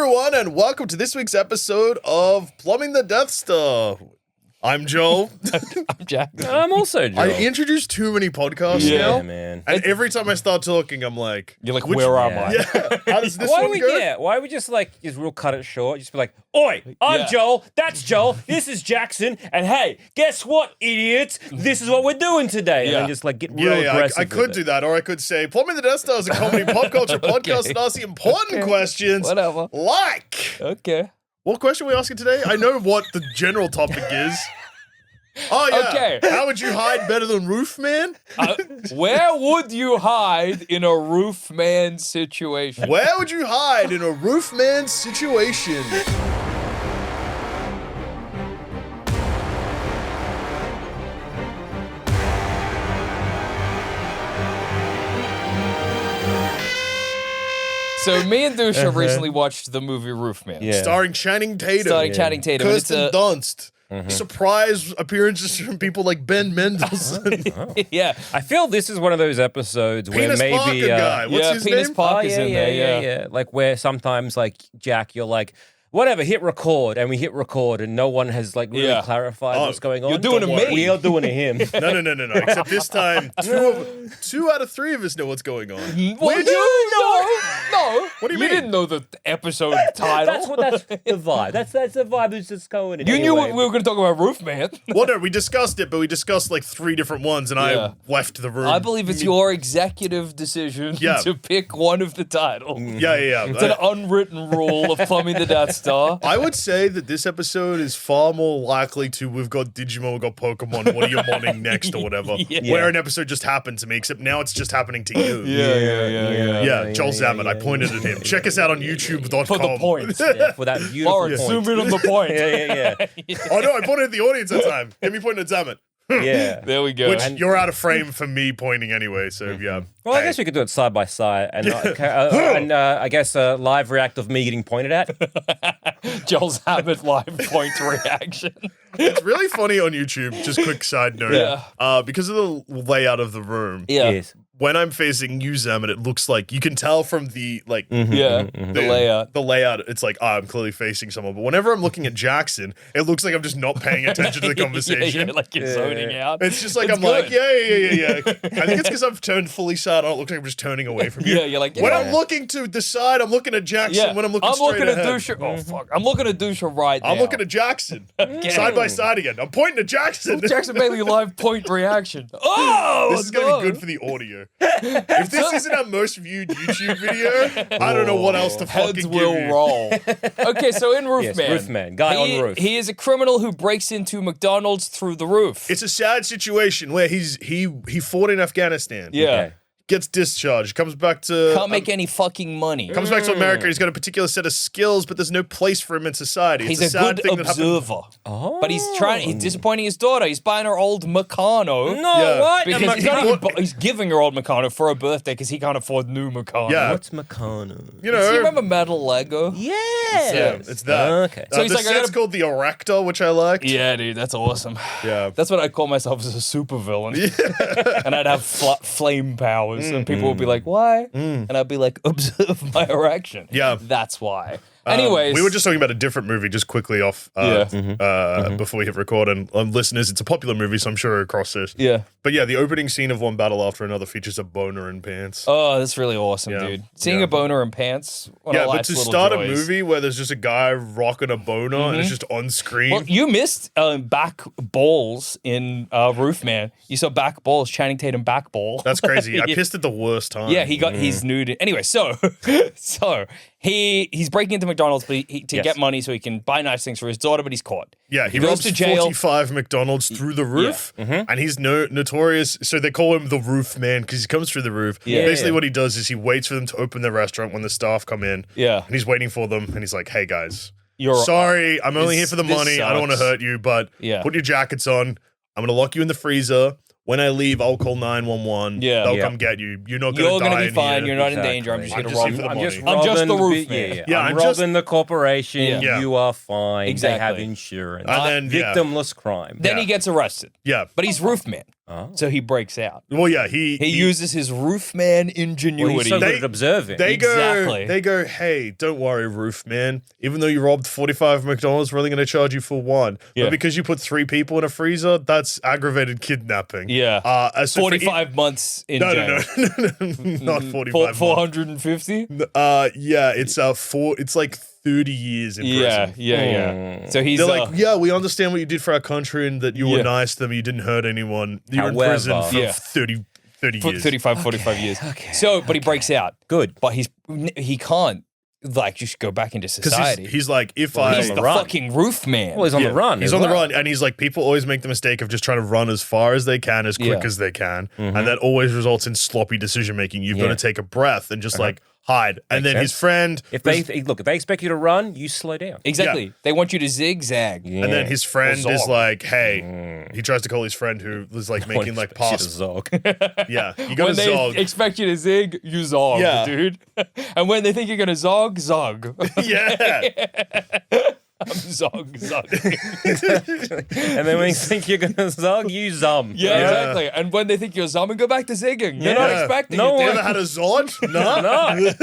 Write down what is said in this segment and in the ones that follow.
everyone, and welcome to this week's episode of Plumbing the Death Star. I'm Joel. I'm Jack. And I'm also Joel. I introduced too many podcasts now. Yeah, man. And every time I start talking, I'm like... You're like, where am I? Yeah. How does this Why one do we go? Why don't we just real cut it short? Just be like, oi, I'm Joel, that's Joel, this is Jackson, and hey, guess what, idiots? This is what we're doing today. And then just get real aggressive. I could do that, or I could say, Plumbing the Death Star is a comedy pop culture podcast that asks the important questions. Whatever. Like... Okay. What question are we asking today? I know what the general topic is. Oh, yeah. Okay. How would you hide better than Roofman? Where would you hide in a Roofman situation? Where would you hide in a Roofman situation? So me and Dusha recently watched the movie Roofman. Yeah. Starring Channing Tatum. Channing Tatum. and it's Kirsten Dunst. Surprise appearances from people like Ben Mendelsohn. yeah. I feel this is one of those episodes where Penis maybe... Parker guy. What's his Penis name? Parker's in there, yeah. Like where sometimes, Jack, you're like, whatever, hit record, and we hit record, and no one has really clarified what's going on. You're doing Don't a worry. me. We are doing a him. No. Except this time, two out of three of us know what's going on. Well, no. What do you mean? didn't know the episode title. That's the vibe. That's the vibe that's just going in. You knew we were going to talk about Roofman. Well, no, we discussed it, but we discussed like three different ones, and I left the room. I believe it's your executive decision to pick one of the titles. Yeah. It's an unwritten rule of Plumbing the Death Star. I would say that this episode is far more likely to we've got Digimon, we've got Pokemon, what are you modding next or whatever. Where an episode just happened to me, except now it's just happening to you. Yeah, Joel Zammett, I pointed at him. Check us out on YouTube.com. For the points. For that beautiful Lauren, point. zoom in on the point. Yeah. Oh no, I pointed at the audience that time. Get me pointing at Zammett. Yeah. There we go. Which you're out of frame for me pointing anyway, so yeah. Well, I guess we could do it side by side, and I guess a live react of me getting pointed at. Joel's habit live point reaction. It's really funny on YouTube, just quick side note. Because of the layout of the room. Yes. When I'm facing you, Zammett, it looks like you can tell from the the layout. The layout, it's like, I'm clearly facing someone. But whenever I'm looking at Jackson, it looks like I'm just not paying attention to the conversation. Like you're zoning out. It's just like, It's I'm good. like, yeah. I think it's because I've turned fully side on. It looks like I'm just turning away from you. Yeah, you're like, when I'm looking to the side, I'm looking at Jackson. When I'm looking straight at ahead. Dusha. Oh, fuck. I'm looking at Dusha right now. I'm looking at Jackson. Side by side again. I'm pointing at Jackson. Jackson Bailey live point reaction. Oh, this is going to be good for the audio. If this isn't our most viewed YouTube video, I don't know what else to fucking Heads give will you. roll. Okay, so in Roofman. Yes, Roofman. Guy on the roof. He is a criminal who breaks into McDonald's through the roof. It's a sad situation where he fought in Afghanistan. Yeah. Okay. Gets discharged, comes back to... Can't make any fucking money. Comes back to America. He's got a particular set of skills, but there's no place for him in society. He's It's a sad good thing that happened. observer. But he's disappointing his daughter. He's buying her old Meccano. No, Yeah. what? Because he's giving her old Meccano for her birthday because he can't afford new Meccano. Yeah. What's Meccano? You know, Do you remember Metal Lego? yeah, it's that. Okay. So he's the like, I set's gotta- called the Erector, which I liked. Yeah, dude, that's awesome. Yeah. That's what I call myself as a supervillain. And I'd have flame powers, and people would be like, why? And I'd be like, observe my erection. Yeah. That's why. Anyways. We were just talking about a different movie just quickly off before we hit record. And listeners, it's a popular movie, so I'm sure you're across this. Yeah. But yeah, the opening scene of One Battle After Another features a boner in pants. Oh, that's really awesome, Yeah. dude. Seeing Yeah. a boner in pants, one of Yeah, but life's to little start joys. a movie where there's just a guy rocking a boner and it's just on screen. Well, you missed back balls in Roofman. You saw back balls, Channing Tatum back ball. That's crazy. I pissed at the worst time. Yeah, he's nude. Anyway, so he's breaking into McDonald's to get money so he can buy nice things for his daughter, but he's caught. Yeah, he goes robs to jail. 45 McDonald's through the roof, and he's notorious. So they call him the Roof Man because he comes through the roof. Yeah. Basically, what he does is he waits for them to open the restaurant when the staff come in. Yeah. And he's waiting for them, and he's like, "Hey guys, You're sorry, I'm only here for the this money. I don't want to sucks. hurt you, but Yeah. put your jackets on. I'm gonna lock you in the freezer. When I leave, I'll call 911. Yeah. They'll Yeah. come get you. You're not gonna You're die going to be in fine. here. You're not in danger. I'm just I'm going to just rob here for the you. money. I'm just the robbing roof man. Yeah, I'm I'm just- robbing the corporation. Yeah. You are fine. Exactly. They have insurance. And then, yeah. Victimless crime. Then he gets arrested. Yeah. But he's roof man. So he breaks out. Well, yeah, he uses his roofman ingenuity. Well, he's so good at observing. They go, hey, don't worry, Roofman. Even though you robbed 45 McDonald's, we're only going to charge you for one. Yeah. But because you put 3 people in a freezer, that's aggravated kidnapping. Yeah. 45 months in jail. No, not 45 450? Yeah, it's like 30 years in prison. Yeah. So they're like, yeah, we understand what you did for our country and that you were nice to them, you didn't hurt anyone. You're in prison for 30 years. 35, 45 years. Okay. So, but he breaks out. Good. But he can't, like, just go back into society. He's like, he's the fucking Roofman. Well, he's on the run. He's on the run, and he's like, people always make the mistake of just trying to run as far as they can, as quick as they can, and that always results in sloppy decision making. You've got to take a breath and just like hide. And then his friend, if they expect you to run, you slow down. Exactly. Yeah. They want you to zigzag. Yeah. And then his friend is like, hey, he tries to call his friend who was like making like pass. Zog. Yeah, you got to zog. When they expect you to zig, you zog, dude. And when they think you're gonna zog. Yeah. I'm zog. And then when you think you're gonna zog, you zum. Yeah, exactly. And when they think you're zumming, go back to zigging. They're not expecting no it. one ever had a zod? No.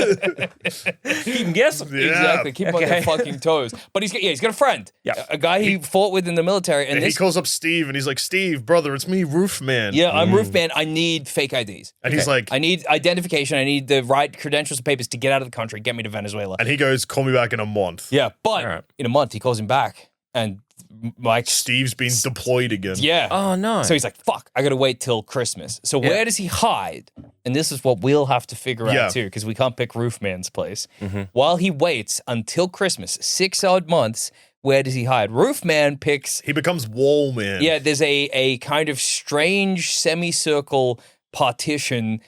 Keep them guessing. Yeah. Exactly. Keep them on their fucking toes. But he's got a friend. Yeah. A guy he fought with in the military. And he calls up Steve and he's like, Steve, brother, it's me, Roofman. Yeah, I'm Roofman. I need fake IDs. And he's like, I need identification. I need the right credentials and papers to get out of the country. Get me to Venezuela. And he goes, call me back in a month. Yeah, but in a month, he calls him back, and Steve's been deployed again. Yeah. Oh, no. So he's like, fuck, I gotta wait till Christmas. So where does he hide? And this is what we'll have to figure out too, because we can't pick Roofman's place. While he waits until Christmas, 6 odd months, where does he hide? Roofman picks... He becomes Wallman. Yeah, there's a kind of strange semicircle partition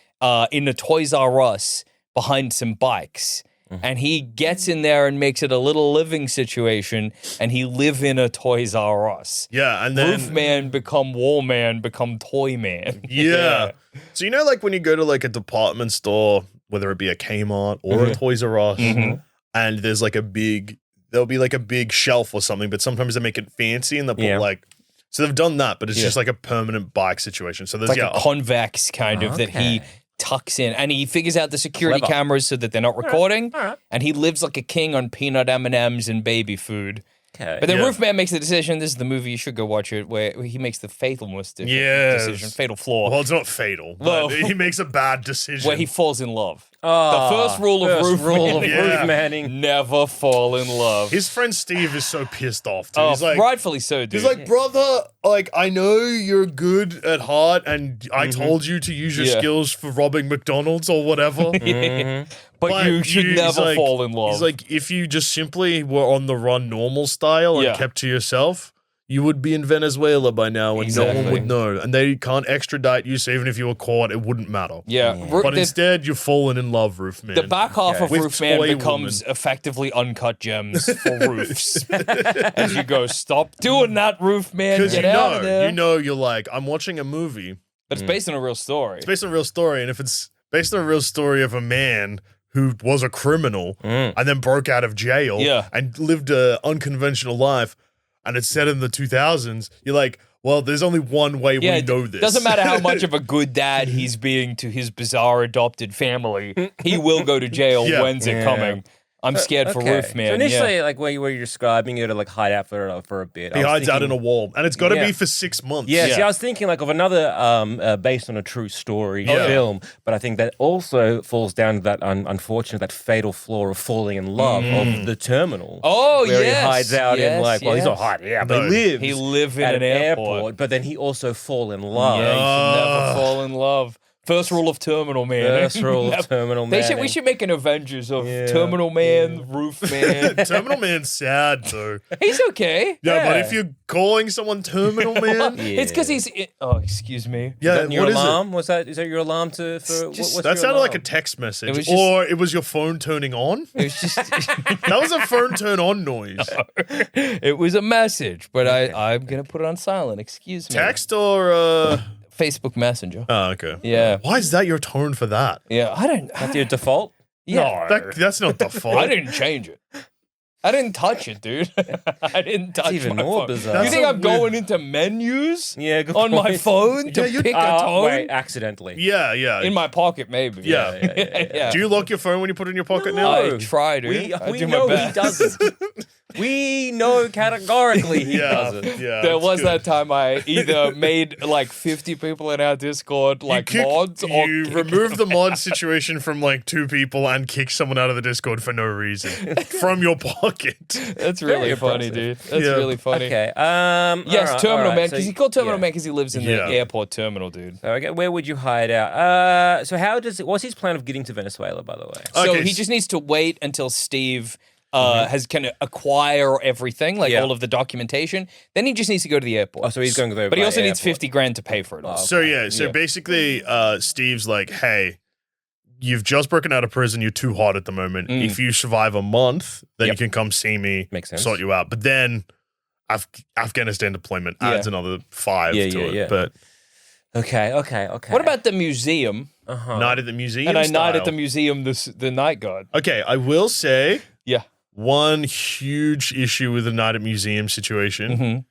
in the Toys R Us behind some bikes. And he gets in there and makes it a little living situation, and he live in a Toys R Us. Yeah, and then... Roofman become Wallman, become Toy Man. Yeah. So you know like when you go to like a department store, whether it be a Kmart or a Toys R Us, and there's like there'll be like a big shelf or something, but sometimes they make it fancy and they'll put like... So they've done that, but it's just like a permanent bike situation. So there's like a convex kind of that he... tucks in, and he figures out the security cameras so that they're not recording, and he lives like a king on peanut M&Ms and baby food. Okay. But then Roofman makes the decision, this is the movie, you should go watch it, where he makes the fatal decision, fatal flaw. Well, it's not fatal, but he makes a bad decision. Where he falls in love. The first rule of Roofmanning. Never fall in love. His friend Steve is so pissed off, too. He's like, rightfully so, dude. He's like, brother, like, I know you're good at heart, and I told you to use your skills for robbing McDonald's or whatever. But you should never fall in love. He's like, if you just simply were on the run normal style and kept to yourself, you would be in Venezuela by now and no one would know. And they can't extradite you, so even if you were caught, it wouldn't matter. But instead, you're falling in love, Roofman. The back half of Roofman becomes effectively uncut gems for roofs. As you go, stop doing that, Roofman. Get out of there. You know, you're like, I'm watching a movie. But it's based on a real story. It's based on a real story, and if it's based on a real story of a man who was a criminal and then broke out of jail and lived an unconventional life, and it's set in the 2000s, you're like, well, there's only one way we know this. Doesn't matter how much of a good dad he's being to his bizarre adopted family. He will go to jail. When's it coming? I'm scared for Roofman. So initially, like where you're describing you to like hide out for a bit. He hides out in a wall, and it's got to be for 6 months. Yeah, see, I was thinking like of another based on a true story film, but I think that also falls down to that unfortunate, that fatal flaw of falling in love of the terminal. Oh, where he hides out in like, well, he's not hiding out, but he lives in at an airport. But then he also fall in love. Yeah, he should never fall in love. First rule of Terminal Man. First rule of Terminal Man. We should make an Avengers of Terminal Man, Roof Man. Terminal Man's sad, though. He's okay. Yeah, but if you're calling someone Terminal Man... It's because he's... Oh, excuse me. Yeah, what is alarm? Is that your alarm to... That sounded like a text message. Or it was your phone turning on? It was just... That was a phone turn on noise. No. It was a message, but I'm going to put it on silent. Excuse me. Text or... Facebook Messenger. Oh, okay. Yeah. Why is that your tone for that? Yeah, I don't... That's your default? Yeah. No. That's not default. I didn't change it. I didn't touch it, dude. I didn't touch even my more phone. bizarre. You think I'm going into menus good on my point. phone to pick a tone? Wait, accidentally. Yeah. In my pocket, maybe. Yeah. Do you lock your phone when you put it in your pocket now? I try to. I We do know my he best. doesn't. We know categorically he doesn't. Yeah. There it's was good. that time I either made like 50 people in our Discord like mods or you remove the mod situation from like 2 people and kick someone out of the Discord for no reason from your pocket. That's really funny, dude. That's really funny. Okay. Yes, all right, Terminal all right. Man, So because he called Terminal yeah. Man because he lives in the Yeah. airport terminal, dude. Okay, where would you hide out? So what's his plan of getting to Venezuela, by the way? So Okay, he just needs to wait until Steve can acquire everything, like all of the documentation. Then he just needs to go to the airport. Oh, so he's going to go But he by also needs airport. 50 grand to pay for it all. So basically, Steve's like, hey, you've just broken out of prison. You're too hot at the moment. If you survive a month, then you can come see me, Makes sense. sort you out. But then Afghanistan deployment adds another 5 to it. yeah. But Okay. What about the museum? night at the museum And I style. night at the museum the night guard. Okay, I will say Yeah. one huge issue with the night at museum situation.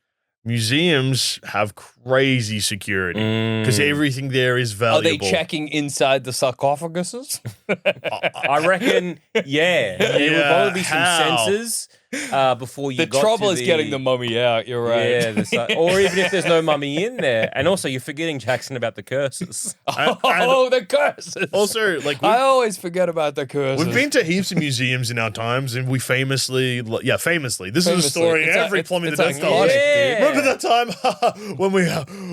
Museums have crazy security because everything there is Are valuable. they checking inside the sarcophaguses? I reckon, there would probably be some how? sensors before you The got trouble to is the- getting the mummy out. You're right. Yeah, or even if there's no mummy in there. And also, you're forgetting, Jackson, about the curses. Oh, the curses. Also, like I always forget about the curses. we've been to heaps of museums in our times, and we famously, this is a Famously. story It's every Plumbing the it's Death Star. iconic, Yeah. dude. Remember that time when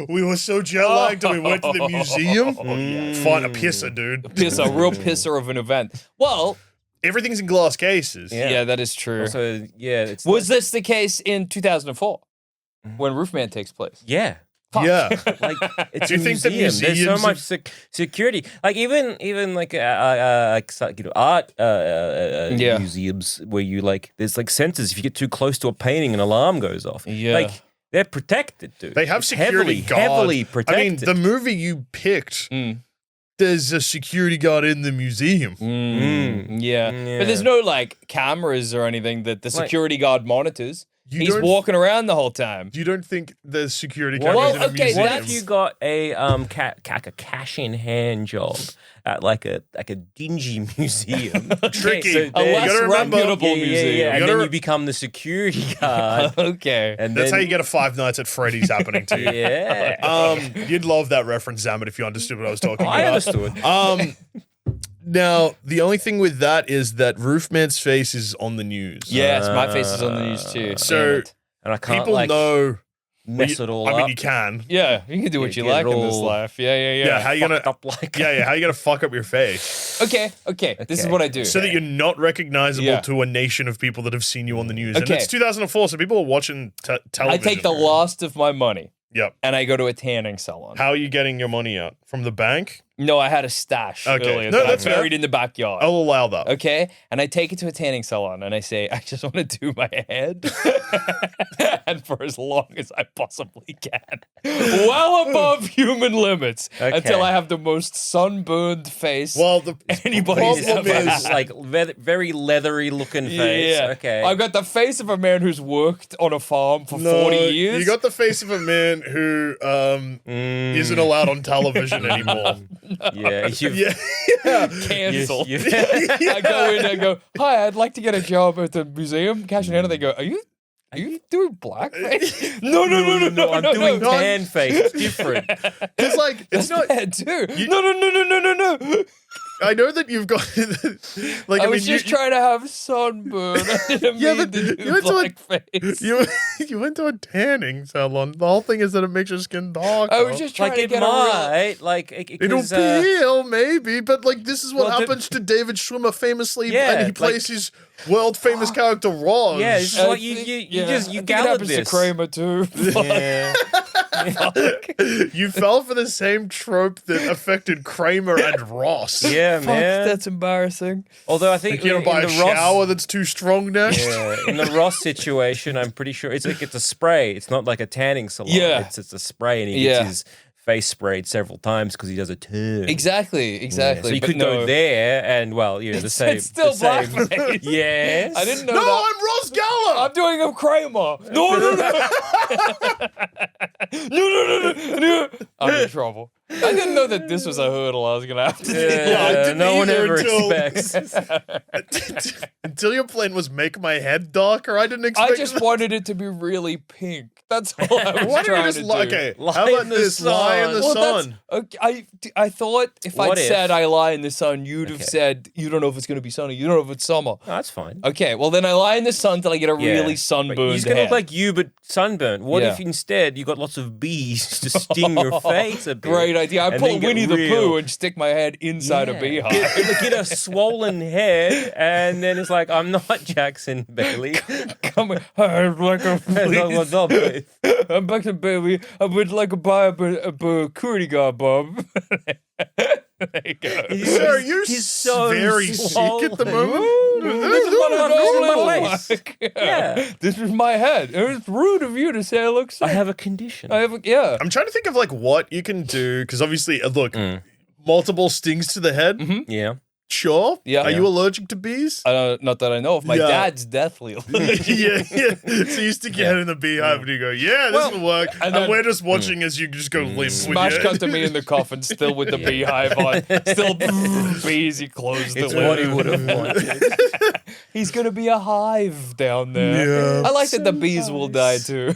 we were so jet lagged and we went to the museum? Fine, a pisser, dude. A real pisser of an event. Well, Everything's in glass cases. yeah, that is true. So, it's Was this the case in 2004 when Roofman takes place? yeah. Yeah. Like it's Do you a think the museum. There's so museums much security. Like even like art museums where you like there's like sensors. If you get too close to a painting, an alarm goes off. Yeah. Like they're protected, dude. They have It's security guards. heavily I protected. mean, the movie you picked, there's a security guard in the museum. Yeah. But there's no like cameras or anything that the security guard monitors. You He's don't- walking around the whole time. You don't think there's security Well, cameras in a okay, museum? What if you got a cash in hand job at like a dingy museum? Tricky. So You A less gotta remember- reputable museum. Yeah. And You then gotta- you become the security guard. Okay. And That's then, how you get a Five Nights at Freddy's happening to you. Yeah. You'd love that reference, Zamet, if you understood what I was talking I about. understood. Now, the only thing with that is that Roofman's face is on the news. Yes, my face is on the news too. So Damn it. And I can't people like know. mess it all I up. mean, you can. Yeah, you can do what you get like it in this all- life. Yeah. Yeah, how you gonna? Fucked up like Yeah, how you gonna fuck up your face Okay. This is what I do. so that you're not recognizable Yeah. to a nation of people that have seen you on the news? And Okay. it's 2004, so people are watching I television. take the last of my money Yep. and I go to a tanning salon. How are you getting your money out? From the bank? No, I had a stash Okay. earlier No, that I that's fair. buried in the backyard. I'll allow that. Okay, and I take it to a tanning salon and I say, I just want to do my head, and for as long as I possibly can, well above human limits, until I have the most sunburned face. Well, the Anybody's problem ever is, like very leathery looking face. Yeah. Okay. I've got the face of a man who's worked on a farm for 40 years. You got the face of a man who isn't allowed on television anymore. yeah. Yeah. Cancelled. You- I go in and go, hi, I'd like to get a job at the museum. Cash in hand, and they go, Are you doing blackface? No, I'm doing no. tan face. It's different. Because, like, it's not. bad too. No. I know that you've got. Like, I I mean, was just trying to have sunburn. I didn't Yeah, mean but to you do went to a- blackface. You went to a tanning salon. The whole thing is that it makes your skin dark. I was just trying Like to it get a real... might. Like It'll 'cause, peel, maybe, but like this is what Well, happens to David Schwimmer famously, Yeah, and he plays his world famous character Roz. Yeah, this is I what you think- you yeah, just I you think it gallop happens this. to Kramer too. Yeah. You fell for the same trope that affected Kramer and Ross. Yeah, Fuck, man. that's embarrassing. Although I think You don't in buy a the shower Ross, that's too strong next. in the Ross situation, I'm pretty sure it's a spray. It's not like a tanning salon. Yeah. It's a spray, and he Yeah. gets his face sprayed several times because he does a turn. Exactly. So you but could no. go there, and well, the same. It's still the same. blackface. Yes. I didn't know No, that. I'm Charles Geller. I'm doing a Kramer. No. No. I'm in trouble. I didn't know that this was a hurdle I was going to have to do. No one ever expects. Until your plan was make my head darker, I didn't expect I just wanted it to be really pink. That's all I was trying to do. Okay, how about this? Lie in the sun. Okay, I thought if I'd said I lie in the sun, you'd have said you don't know if it's going to be sunny. You don't know if it's summer. Oh, that's fine. Okay, well then I lie in the sun till I get a really sunburned head. He's going to look like you, but sunburned. What if instead you got lots of bees to sting your face a bit? Great idea. I pull Winnie the Pooh and stick my head inside a beehive. Get a swollen head, and then it's like, I'm not Jackson Bailey. Come on, I'm like a I'm back to baby. I would like to buy a booty guard, Bob. There you go. Sir, you're so very sick at the moment. This is what I This is my head. It's rude of you to say I look sick. I have a condition. I'm trying to think of like what you can do, because obviously, look, multiple stings to the head. Mm-hmm. Yeah. Sure. Yeah. Are you allergic to bees? Not that I know of. My dad's deathly allergic. yeah. So you stick your head in the beehive and you go, this will work. And we're just watching as you just go limp. Smash cut to me in the coffin, still with the beehive on. Still bees, he closed the what he would have wanted. He's going to be a hive down there. I like that the bees will die too.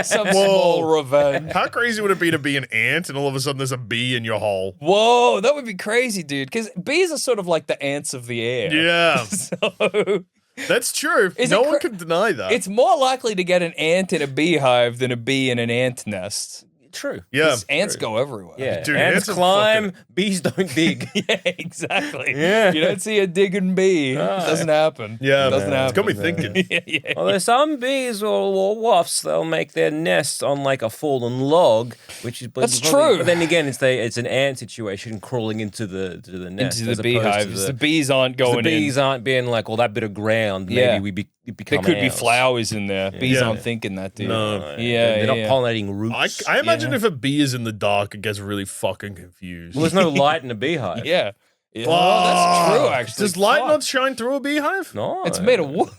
Some small revenge. How crazy would it be to be an ant and all of a sudden there's a bee in your hole? Whoa, that would be crazy, dude. Because bees are sort of like the ants of the air. Yeah. So that's true. No one can deny that. It's more likely to get an ant in a beehive than a bee in an ant nest. True. Yeah. Ants go everywhere. Yeah. Dude, ants climb, bees don't dig. Yeah, exactly. Yeah. You don't see a digging bee. It doesn't happen. Yeah. It doesn't happen. It's got me thinking. Well, there's some bees or wasps, they'll make their nests on like a fallen log, which is That's true. But then again, it's an ant situation crawling into the nest. Into the beehives. The bees aren't going in. The bees aren't being like, well, that bit of ground, maybe we become There could be ants. flowers in there. Bees aren't thinking that, dude. No. Yeah, They're not pollinating roots. I imagine if a bee is in the dark, it gets really fucking confused. Well, there's no light in a beehive. Yeah. Oh, that's true, actually. Does light not shine through a beehive? No. It's made of wood.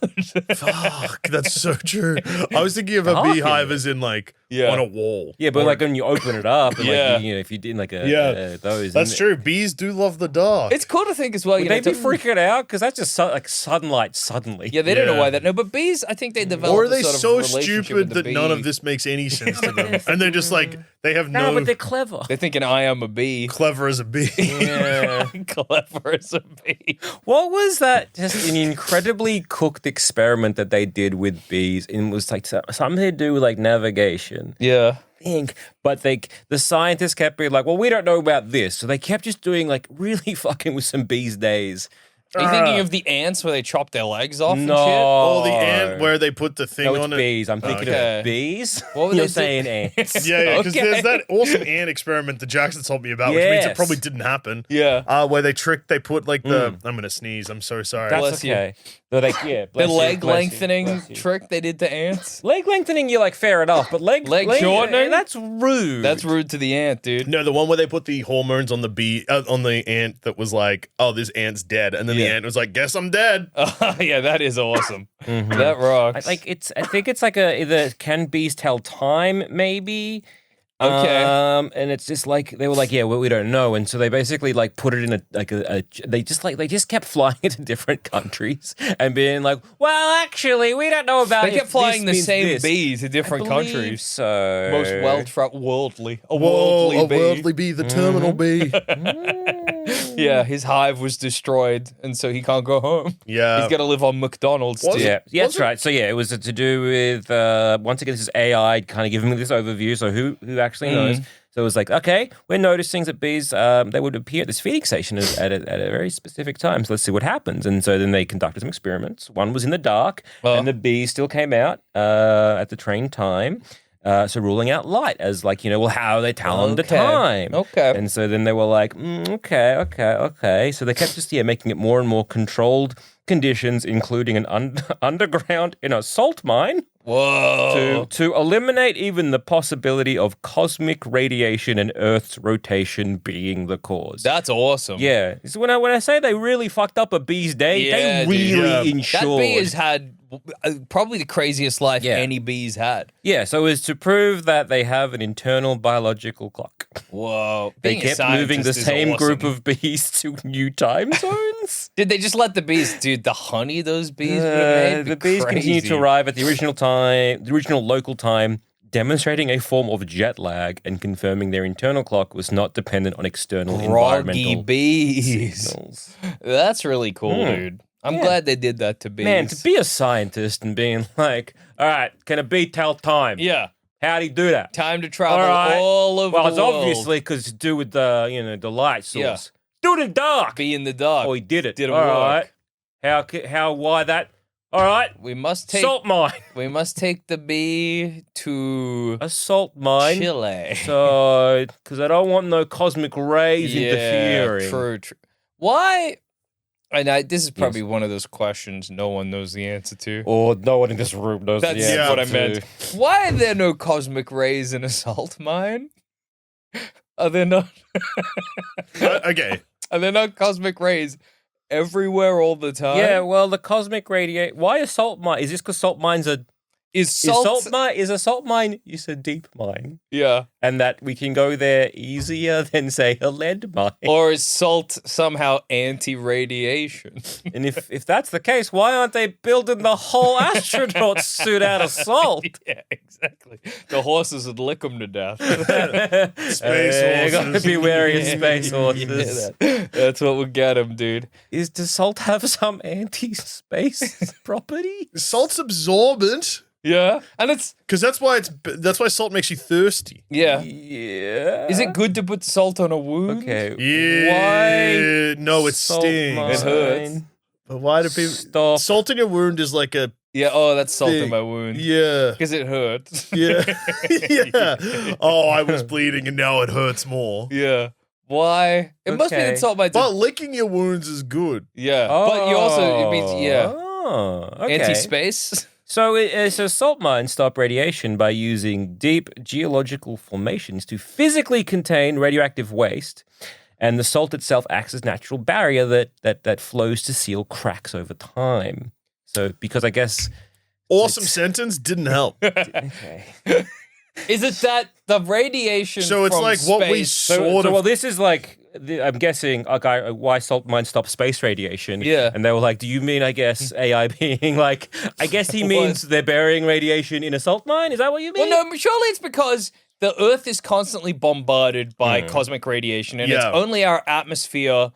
Fuck, that's so true. I was thinking of a beehive as in like on a wall. Yeah, but like when you open it up, and like if you did like those. That's true. Bees do love the dark. It's cool to think as well. Would they be freaking out? Because that's just like sunlight suddenly. Yeah, they don't know why that. No, but bees, I think they develop. Or are they a sort so of relationship stupid with the that none bee. of this makes any sense to them, and they're just like they have No, but they're clever. They're thinking, I am a bee. clever as a bee. Yeah. Clever as a bee. What was that? Just an incredibly cooked experiment that they did with bees, and it was like something to do with like navigation. Yeah. But the scientists kept being like, well, we don't know about this. So they kept just doing like really fucking with some bees' days. Are you thinking of the ants where they chop their legs off and shit? Oh, the ant where they put the thing No, on it's bees. I'm thinking of bees. What were You're they saying ants. Yeah, because there's that awesome ant experiment that Jackson told me about, which means it probably didn't happen. Yeah. Where they put like the. I'm gonna sneeze. I'm so sorry. That's okay. The leg lengthening trick they did to ants. Leg lengthening, you're like fair enough, but leg shortening? That's rude. That's rude to the ant, dude. No, the one where they put the hormones on the bee, on the ant that was like, oh, this ant's dead, and then the ant was like, guess I'm dead. Yeah, that is awesome. That rocks. I think it's like either can bees tell time, maybe. Okay. And it's just like they were like, yeah, well, we don't know, and so they basically like put it in they just kept flying into different countries and being like, well, actually, we don't know about. They kept flying the same this. bee to different countries. So Most worldly bee, the terminal bee. Yeah, his hive was destroyed, and so he can't go home. Yeah, he's got to live on McDonald's. Yeah, that's right. So yeah, it was to do with once again, this is AI kind of giving me this overview. So who actually knows? So it was like, okay, we're noticing that bees they would appear at this feeding station at a very specific time. So let's see what happens. And so then they conducted some experiments. One was in the dark, and the bees still came out at the trained time. So ruling out light as like, well, how are they telling the time? Okay. And so then they were like, okay. So they kept just, making it more and more controlled conditions, including an underground in a salt mine. Whoa. To eliminate even the possibility of cosmic radiation and Earth's rotation being the cause. That's awesome. Yeah. So when I say they really fucked up a bee's day, they really ensured. That bee has had probably the craziest life any bee's had. Yeah, so it's to prove that they have an internal biological clock. Whoa. They kept moving the same group of bees to new time zones. Did they just let the bees, dude, the honey those bees would have made? The bees continue to arrive at the original local time, demonstrating a form of jet lag and confirming their internal clock was not dependent on external environmental bees. signals. That's really cool, dude. I'm glad they did that to bees. Man, to be a scientist and being like, all right, can a bee tell time? Yeah. How'd he do that? Time to travel all over the world. Well, it's obviously because it's to do with the, the light source. Yeah. Do it in the dark. Be in the dark. Oh, he did it. Didn't all work. Right. Why that? All right. We must take salt mine. We must take the bee to a salt mine, Chile. So, because I don't want no cosmic rays interfering. True. Why? And this is probably one of those questions no one knows the answer to. Or no one in this room knows the answer. That's what I meant. Why are there no cosmic rays in a salt mine? Are there not? Okay. Are there not cosmic rays everywhere all the time? Yeah, well, the cosmic radiate. Why a salt mine? Is this because salt mines are... Is a salt mine is a deep mine? Yeah. And that we can go there easier than, say, a lead mine? Or is salt somehow anti-radiation? And if that's the case, why aren't they building the whole astronaut suit out of salt? Yeah, exactly. The horses would lick them to death. Space horses. You gotta be wary of space horses. That's what would get them, dude. Does salt have some anti-space property? Salt's absorbent. Yeah, and it's because that's why salt makes you thirsty. Yeah. Is it good to put salt on a wound? Okay. Yeah. Why? No, it stings. It hurts. But why do people? Salt in your wound is like a. Yeah. Oh, that's salt in my wound. Yeah. Because it hurts. Yeah. Yeah. Oh, I was bleeding and now it hurts more. Yeah. Why? It must be that salt might. But licking your wounds is good. Yeah. But you also it means okay. Anti-space. So salt mines stop radiation by using deep geological formations to physically contain radioactive waste, and the salt itself acts as a natural barrier that flows to seal cracks over time. So, because I guess... Awesome sentence, didn't help. Okay. Is it that the radiation So it's from like what we space- sort of... Well, this is like... I'm guessing why salt mines stop space radiation. Yeah. And they were like, do you mean, I guess, AI being like, I guess he means they're burying radiation in a salt mine? Is that what you mean? Well, no, surely it's because the Earth is constantly bombarded by cosmic radiation, and it's only our atmosphere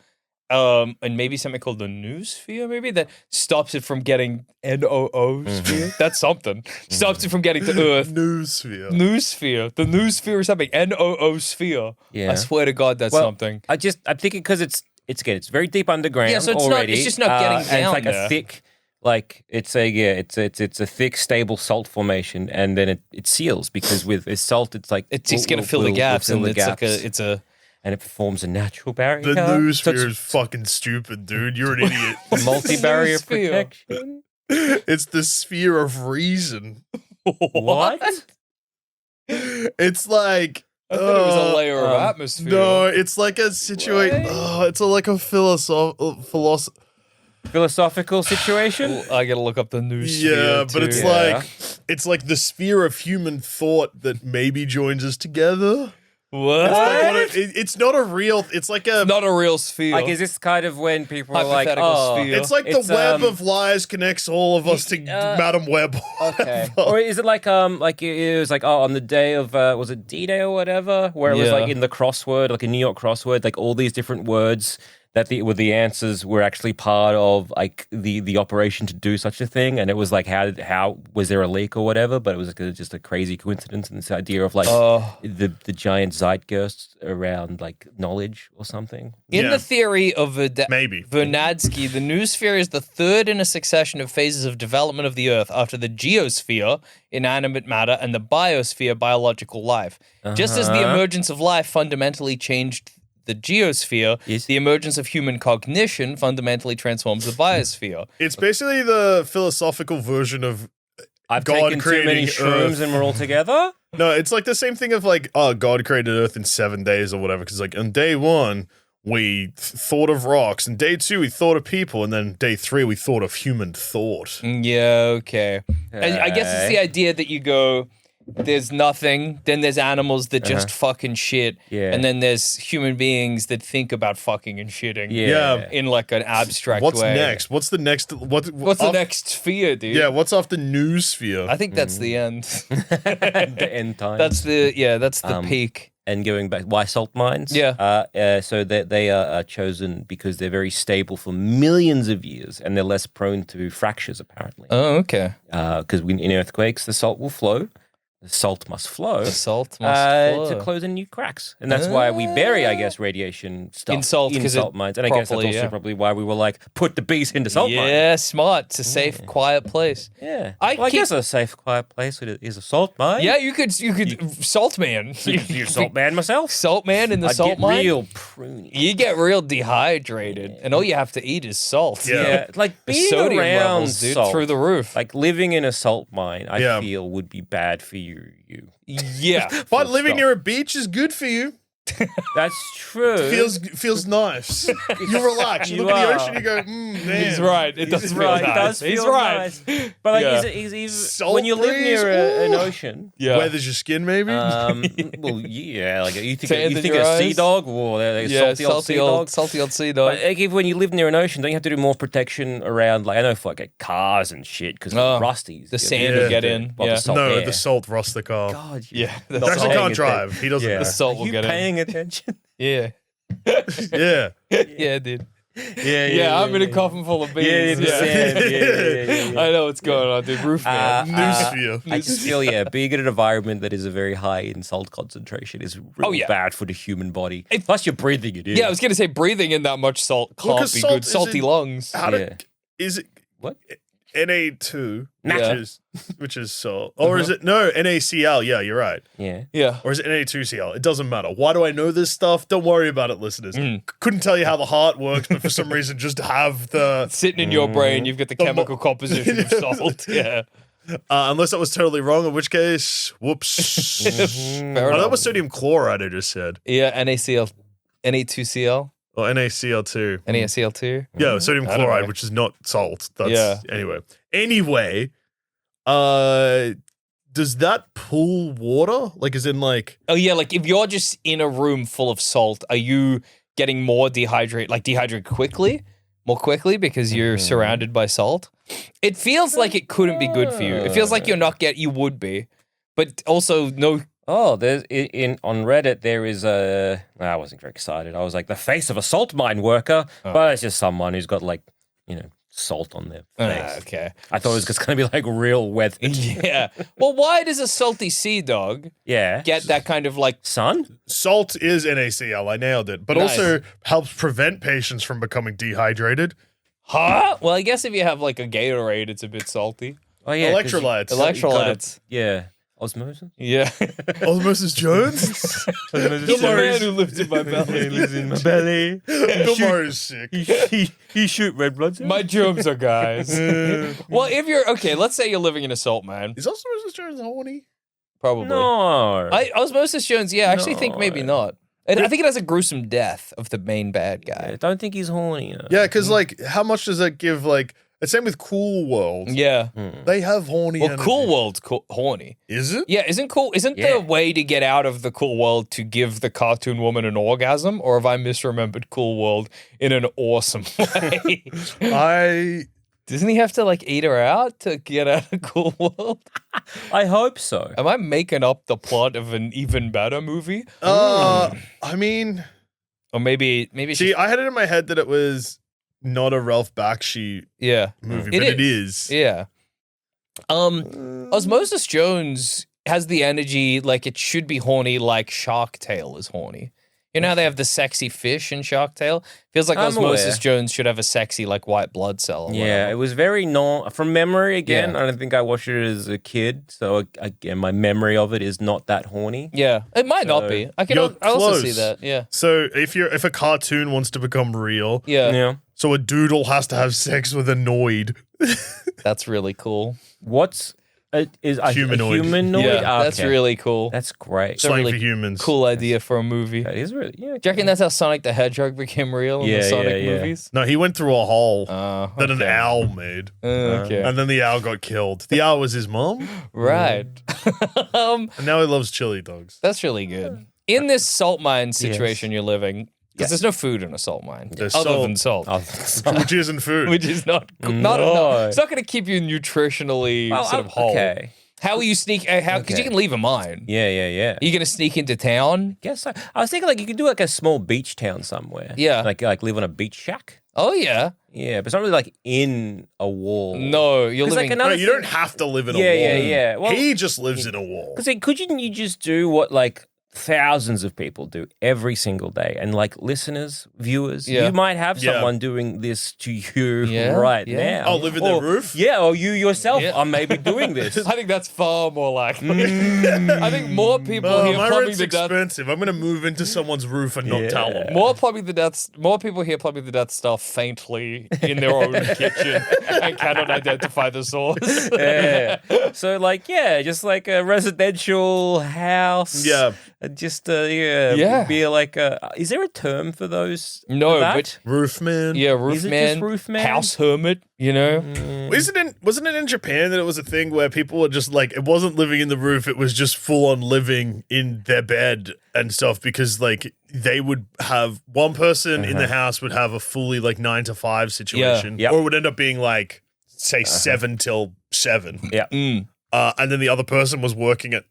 and maybe something called the noosphere, maybe, that stops it from getting NOO-sphere. That's something. Stops it from getting to Earth. Noosphere. Noosphere. The noosphere is something. NOO-sphere. Yeah. I swear to God, that's something. I'm thinking because it's very deep underground. Yeah, so it's already. it's just not getting down and it's like there. a thick, like it's a thick, stable salt formation, and then it seals because with salt, it's like it's just gonna fill the gaps, and and it forms a natural barrier. The noosphere is fucking stupid, dude. You're an idiot. Multi-barrier Noosphere. protection. It's the sphere of reason. What? It's like... I thought it was a layer of atmosphere. No, it's like a situation. It's like a philosophical situation. I gotta look up the noosphere. Yeah, but it's like the sphere of human thought that maybe joins us together. What? It's not a real. It's like a not a real sphere. Like, is this kind of when people are like, sphere. It's like the web of lies connects all of us to Madam Web. Okay. Or is it like it was like on the day of was it D-Day or whatever, where it was like in the crossword, like a New York crossword, like all these different words that the answers were actually part of like the operation to do such a thing, and it was like how was there a leak or whatever, but it was like just a crazy coincidence, and this idea of like the giant zeitgeist around like knowledge or something. In the theory of maybe Vernadsky, the noosphere is the third in a succession of phases of development of the Earth after the geosphere, inanimate matter, and the biosphere, biological life. Just as the emergence of life fundamentally changed the geosphere, the emergence of human cognition fundamentally transforms the biosphere. It's basically the philosophical version of I've God taken too many creating shrooms Earth. and we're all together. No, it's like the same thing of like, oh, God created Earth in 7 days or whatever. Because like on day 1, we thought of rocks, and day 2 we thought of people, and then day 3 we thought of human thought. Yeah, okay. I guess it's the idea that you go, there's nothing, then there's animals that just fucking shit, and then there's human beings that think about fucking and shitting. Yeah. In like an abstract What's way. next? What's the next? What's the next sphere, dude? Yeah, what's after new sphere? I think that's the end. The end time. That's the peak. And going back, why salt mines? Yeah. So they are chosen because they're very stable for millions of years, and they're less prone to fractures, apparently. Oh, okay. Because in earthquakes, the salt will flow. The salt must flow. The salt must flow. To close in new cracks. And that's why we bury, I guess, radiation stuff in salt mines. And I guess that's also probably why we were like, put the bees into salt mines. Yeah, smart. It's a safe, quiet place. Yeah. I guess a safe, quiet place is a salt mine. Yeah, you could salt man. You're a salt man myself. Salt man in the salt mine. Real pruny. You get real dehydrated, and all you have to eat is salt. Yeah. Like The being sodium around levels, dude, salt, through the roof. like living in a salt mine, I feel would be bad for you. Yeah. But living near a beach is good for you. That's true. Feels nice. You relax. You look at the ocean. You go, man. He's right. It does feel nice. It does feel He's right. nice. But like, when you live near an ocean, weathers your skin, maybe. well, yeah, like you think your a sea eyes. dog, or salty old sea dog. Salty old sea dog. But like, if when you live near an ocean, don't you have to do more protection around? Like I know for like cars and shit because rusties. The sand will get in. The salt the salt rusts the car. God, yeah. He actually can't drive. He doesn't. The salt will get in. Attention. Yeah. Yeah. Yeah, dude. Yeah, I'm in a coffin full of beans. Yeah. I know what's going on, dude. Roofman. Newsphere. I just feel, being in an environment that is a very high in salt concentration is really bad for the human body. Plus, you're breathing it in. Yeah, I was going to say breathing in that much salt can't be good. Salty lungs. Is it what? Na2, which is salt. Or is it NaCl? Yeah, you're right. Yeah. Or is it Na2Cl? It doesn't matter. Why do I know this stuff? Don't worry about it, listeners. Couldn't tell you how the heart works, but for some reason just have the sitting in your brain, you've got the chemical composition of salt. Yeah. Unless that was totally wrong, in which case, whoops. That was sodium chloride I just said. Yeah, NaCl, Na2Cl. Or NaCl2. NaCl2? Yeah, sodium chloride, which is not salt. That's Anyway, does that pull water? Like, as in like... Oh, yeah, like if you're just in a room full of salt, are you getting more dehydrated more quickly because you're surrounded by salt? It feels like it couldn't be good for you. It feels like you would be, but also no... Oh, there's on Reddit there is I wasn't very excited. I was like the face of a salt mine worker, but it's just someone who's got like salt on their face. Okay, I thought it was just gonna be like real weather. Yeah. Well, why does a salty sea dog get that kind of like sun? Salt is NaCl. I nailed it, but also helps prevent patients from becoming dehydrated. Huh? Well, I guess if you have like a Gatorade, it's a bit salty. Oh yeah, electrolytes. Osmosis? Yeah. Osmosis Jones? He's a man who lives in my belly. He lives in my belly. Bill Murray's sick. He shoot red blood cells. My germs are guys. Well, if you're... Okay, let's say you're living in a salt mine. Is Osmosis Jones horny? Probably. No. Osmosis Jones, I actually think maybe not. I think it has a gruesome death of the main bad guy. I don't think he's horny. Yeah, because like, how much does that give like... It's same with Cool World. Yeah. They have horny energy. Cool World's horny. Is it? Yeah, isn't the way to get out of the Cool World to give the cartoon woman an orgasm? Or have I misremembered Cool World in an awesome way? Doesn't he have to like eat her out to get out of Cool World? I hope so. Am I making up the plot of an even better movie? I mean... Or maybe See, I had it in my head that it was... not a Ralph Bakshi movie, but it is. Yeah. Osmosis Jones has the energy like it should be horny, like Shark Tale is horny. You know how they have the sexy fish in Shark Tale? Feels like Osmosis Jones should have a sexy like white blood cell. Or whatever. It was very from memory again. I don't think I watched it as a kid, so again, my memory of it is not that horny. Yeah, it might not be. I also see that. Yeah. So if a cartoon wants to become real, so a doodle has to have sex with a Noid. That's really cool. What's Is a Humanoid. humanoid? Yeah, that's Okay. really cool. That's great. Slang really for humans. Cool idea for a movie. That is really, yeah. Do you reckon that's how Sonic the Hedgehog became real in the Sonic movies? No, he went through a hole that an okay. owl made. Okay. And then the owl got killed. The owl was his mom. Right. And now he loves chili dogs. That's really good. In this salt mine situation you're living, because there's no food in a salt mine There's other than salt. Which isn't food. Which is not No. it's not going to keep you nutritionally sort of whole. Okay. How will you sneak? Because you can leave a mine. Yeah. Are you going to sneak into town? Guess so. I was thinking like you could do like a small beach town somewhere. Yeah. Like live on a beach shack. Oh yeah. Yeah, but it's not really like in a wall. No, you're 'Cause, like, living. No, another you don't have to live in a wall. Yeah. Well, He just lives in a wall. because couldn't you just do what like thousands of people do every single day? And like listeners, viewers, you might have someone doing this to you right now. Oh, live in the roof? Yeah, or you yourself are maybe doing this. I think that's far more likely. I think more people here My plumbing rent's the death. expensive. I'm going to move into someone's roof and not tell them. More people here plumbing the Death Star faintly in their own kitchen and cannot identify the source. Yeah. So like, just like a residential house. Yeah. Just be like is there a term for those? No, for that? but Roofman. yeah, Is it just roofman, roofman? house hermit. You know, Wasn't it in Japan that it was a thing where people were just like, it wasn't living in the roof, it was just full on living in their bed and stuff, because like they would have one person in the house would have a fully like 9 to 5 situation, Yep. or it would end up being like, say 7 till 7. Yeah. And then the other person was working at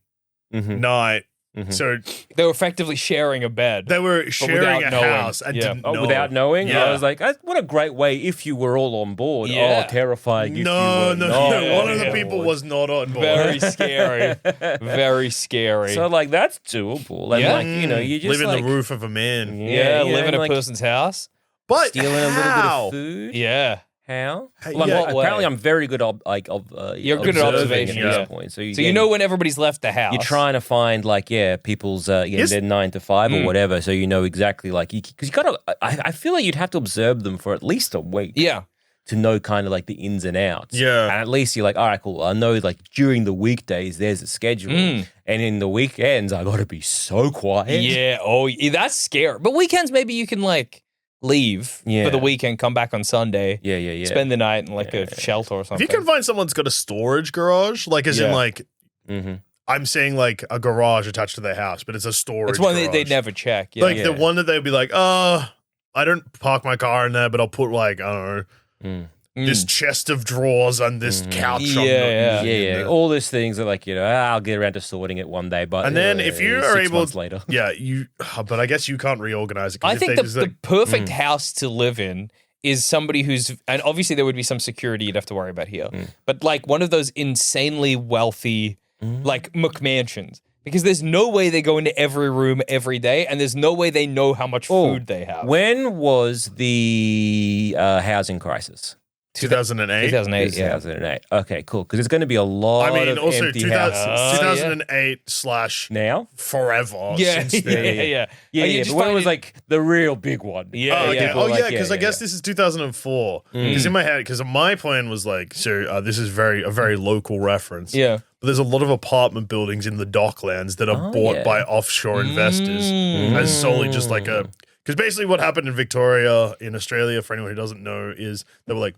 night. So they were effectively sharing a bed. they were sharing without a knowing. house and didn't know. Without knowing, Yeah. I was like, what a great way if you were all on board. Yeah. Oh, terrifying. If you No, were no, not no. One on of the board. people was not on board. Very scary. Very scary. So like that's doable. And like you just live in like, the roof of a man. yeah, live in and, a like, person's house. But stealing a little bit how? of food. Yeah. How? Hey, Well, yeah. apparently, I'm very good at You're good at observation, at yeah. this point. So So you know when everybody's left the house. you're trying to find like people's their 9 to 5 or whatever, so you know exactly like because you gotta. I feel like you'd have to observe them for at least a week. Yeah. To know kind of like the ins and outs. Yeah. And at least you're like, all right, cool. I know like during the weekdays there's a schedule. And in the weekends I gotta be so quiet. Yeah. Oh, that's scary. But weekends, maybe you can like leave for the weekend, come back on Sunday. Yeah. Spend the night in like a shelter or If something. you can find someone's got a storage garage, like as in like, I'm saying like a garage attached to their house, but it's a storage It's one garage. that they'd never check. Yeah. Like the one that they'd be like, I don't park my car in there, but I'll put like, I don't know, this chest of drawers and this couch. Yeah. All those things are like, I'll get around to sorting it one day. But And then if you are 6 able months later. Yeah, but I guess you can't reorganize it. 'Cause I if think they the just, like, perfect house to live in is somebody who's, and obviously there would be some security you'd have to worry about here, but like one of those insanely wealthy, like McMansions. Because there's no way they go into every room every day, and there's no way they know how much food they have. When was the housing crisis? 2008. 2008, yeah. 2008. Okay, cool. Because there's going to be a lot I mean, of also empty houses. 2008 / Now? forever. Yeah, Since then. yeah. Yeah, but when it was like the real big one. Yeah, yeah. Oh, Like, yeah, because I guess this is 2004. Because in my head, because my plan was like, so this is a very local reference. Yeah. But there's a lot of apartment buildings in the Docklands that are bought by offshore investors as solely just like a. Because basically what happened in Victoria, in Australia, for anyone who doesn't know, is they were like,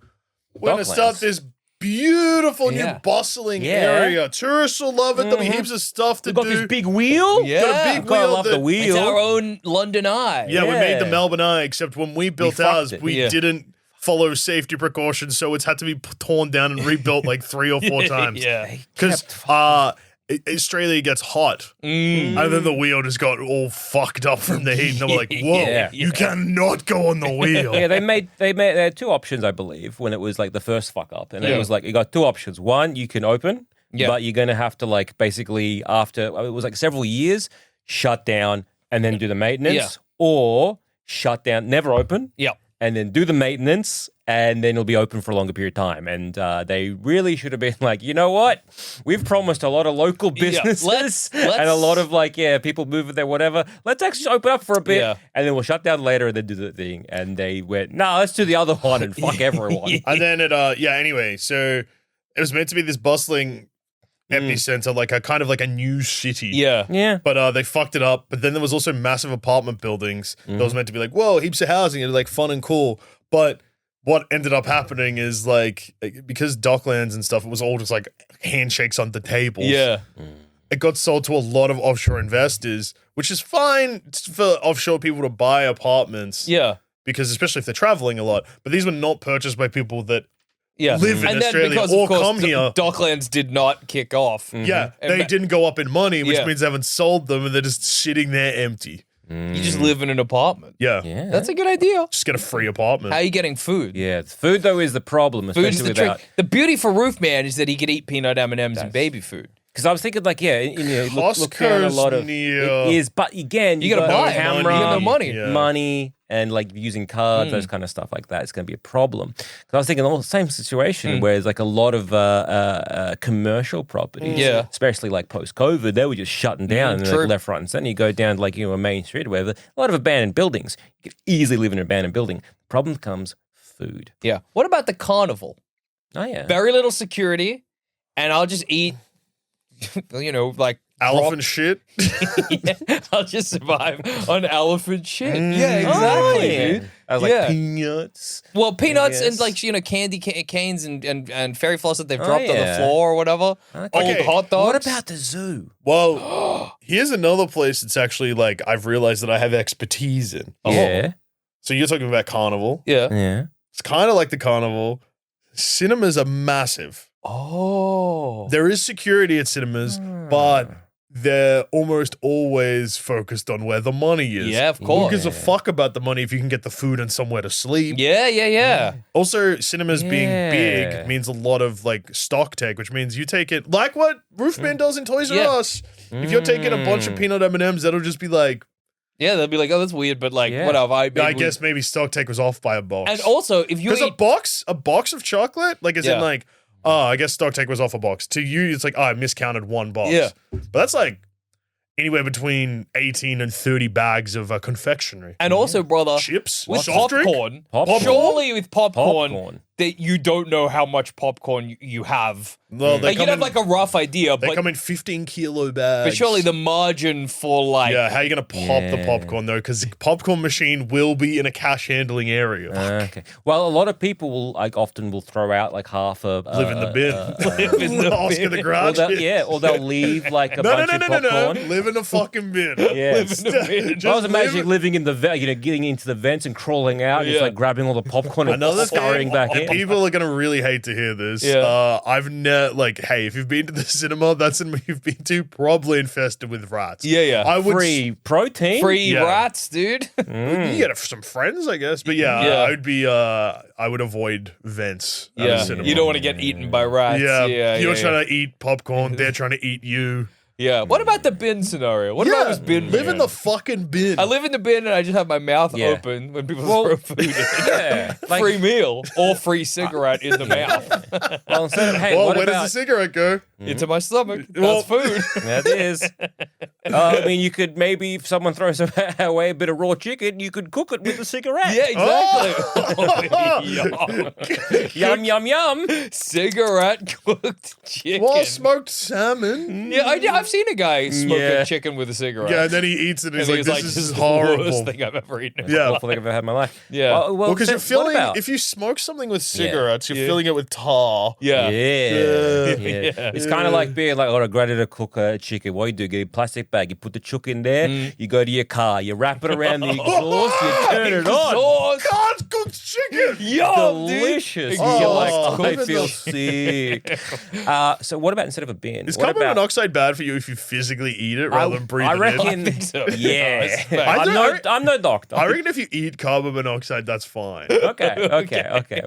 we're going to start Docklands. this beautiful new bustling area. Tourists will love it. There'll be heaps of stuff to We've got do. this big wheel. Yeah. Got a big Gotta wheel love the that- wheel. It's our own London Eye. Yeah, we made the Yeah. Melbourne Eye, except when we built fucked ours, it. we didn't follow safety precautions, so it's had to be torn down and rebuilt like 3 or 4 times. Yeah. Because Australia gets hot, and then the wheel just got all fucked up from the heat, and they were like, whoa, Yeah. you cannot go on the wheel. Yeah, they had 2 options, I believe, when it was like the first fuck up. And it was like, you got 2 options. One, you can open, but you're going to have to like basically after, it was like several years, shut down and then do the maintenance, or shut down, never open. Yeah. And then do the maintenance, and then it'll be open for a longer period of time. And they really should have been like, you know what? We've promised a lot of local businesses let's- and a lot of like, people moving there, whatever. Let's actually open up for a bit, and then we'll shut down later and then do the thing. And they went, no, let's do the other one and fuck everyone. And then anyway, so it was meant to be this bustling epicenter, like a kind of like a new city. Yeah. But they fucked it up. But then there was also massive apartment buildings that was meant to be like, whoa, heaps of housing and like fun and cool. But what ended up happening is like because Docklands and stuff, it was all just like handshakes on the tables. Yeah. It got sold to a lot of offshore investors, which is fine for offshore people to buy apartments. Yeah. Because especially if they're traveling a lot. But these were not purchased by people that Yeah. live in and then Australia because, or of course, come here. Docklands did not kick off. Yeah, And they didn't go up in money, which Yeah. means they haven't sold them and they're just sitting there empty. You just live in an apartment. Yeah. That's a good idea. Just get a free apartment. How are you getting food? Yeah, food though is the problem, Food is especially the without. trick. The beauty for Roofman is that he could eat peanut M&Ms and baby food. Because I was thinking, like, look down a lot of near. it is, but again, You gotta buy it. camera, You got no money. Yeah. money, and like using cards, those kind of stuff like that. It's going to be a problem. Because I was thinking, the same situation where it's like a lot of commercial properties, especially like post COVID, they were just shutting down and like left, right, and center. You go down like a main street or whatever, a lot of abandoned buildings. You could easily live in an abandoned building. Problem comes food. Yeah. What about the carnival? Oh yeah, Very little security, and I'll just eat, like Elephant shit. I'll just survive on elephant shit. Yeah, exactly, dude. I was like peanuts. Well, peanuts and like candy canes and fairy floss that they've dropped on the yeah. floor or whatever. Okay. Old hot dogs. What about the zoo? Well, here's another place that's actually like I've realized that I have expertise in. Yeah, So you're talking about carnival. Yeah. yeah. It's kind of like the carnival. Cinemas are massive. Oh. There is security at cinemas, but they're almost always focused on where the money is. Yeah, of Who course. gives a fuck about the money if you can get the food and somewhere to sleep? Yeah. Also, cinemas being Yeah. big means a lot of like stock take, which means you take it like what Roofman does in Toys R Yeah. Us. If you're taking a bunch of peanut M&Ms, that'll just be like, Yeah, they'll be like, oh, that's weird, but like, Yeah. whatever. I guess maybe stock take was off by a box. And also, if you Because eat... a box of chocolate, like, is Yeah. in like, oh, I guess stock take was off a box. To you, it's like, oh, I miscounted one box. Yeah. But that's like anywhere between 18 and 30 bags of confectionery. And also, brother, Chips? with Soft drink? popcorn, Popcorn? surely with popcorn, Popcorn. that you don't know how much popcorn you have. Well, they Like, you'd come have in, like a rough idea, they but come in 15-kilo bags. but surely the margin for like... Yeah, how are you going to pop the popcorn, though? Because the popcorn machine will be in a cash handling area. Okay. Well, a lot of people will often will throw out like half a Live in the bin. Live in the Oscar the bin. Grouch. or they'll leave like a No, bunch of popcorn. Live in a fucking bin. Yeah. Live in the bin. I was Just imagining live- living in the getting into the vents and crawling out, and just Yeah. like grabbing all the popcorn and Another scurrying thing, back and in. people are gonna really hate to hear this. Yeah. I've never hey, if you've been to the cinema, that's cinema you've been to, probably infested with rats. Yeah. I would Free protein. Free Yeah. rats, dude. You get some friends, I guess, but yeah, Yeah. I would be. I would avoid vents. At a Yeah. cinema. You don't want to get eaten by rats. Yeah, you're trying to eat popcorn. They're trying to eat you. Yeah. What about the bin scenario? What about this bin? Live in man? the fucking bin. I live in the bin and I just have my mouth Yeah. open when people throw food in. Yeah. Like, Free meal or free cigarette in the mouth. well, instead of, hey, well, what where about does the cigarette go? Into my stomach. Well- That's food. that is. I mean, you could maybe if someone throws away a bit of raw chicken, you could cook it with a cigarette. Yeah, exactly. Yum yum yum. Cigarette cooked chicken. Well, smoked salmon. Yeah, I've seen a guy smoke Yeah. a chicken with a cigarette. Yeah, and then he eats it and he's And like, he's this is the horrible. worst thing I've ever eaten. in my Yeah. life. Awful thing I've ever had in my life. Yeah. Well, Because you're what filling, about- if you smoke something with cigarettes, you're filling it with tar. Yeah. Yeah. Yeah. It's kind of like being like, oh, I'm ready to cook a chicken. What do? Get a plastic bag, you put the chook in there, you go to your car, you wrap it around the exhaust, you turn it on. Sauce. God's cooked chicken. Yum, Delicious. Dude. You're like, Oh, I even feel though- sick. So what about instead of a bin? Is what carbon about? monoxide bad for you if you physically eat it rather than breathe I it in? reckon. I think so. Yeah. Respect. I'm no doctor. I reckon if you eat carbon monoxide, that's fine. Okay.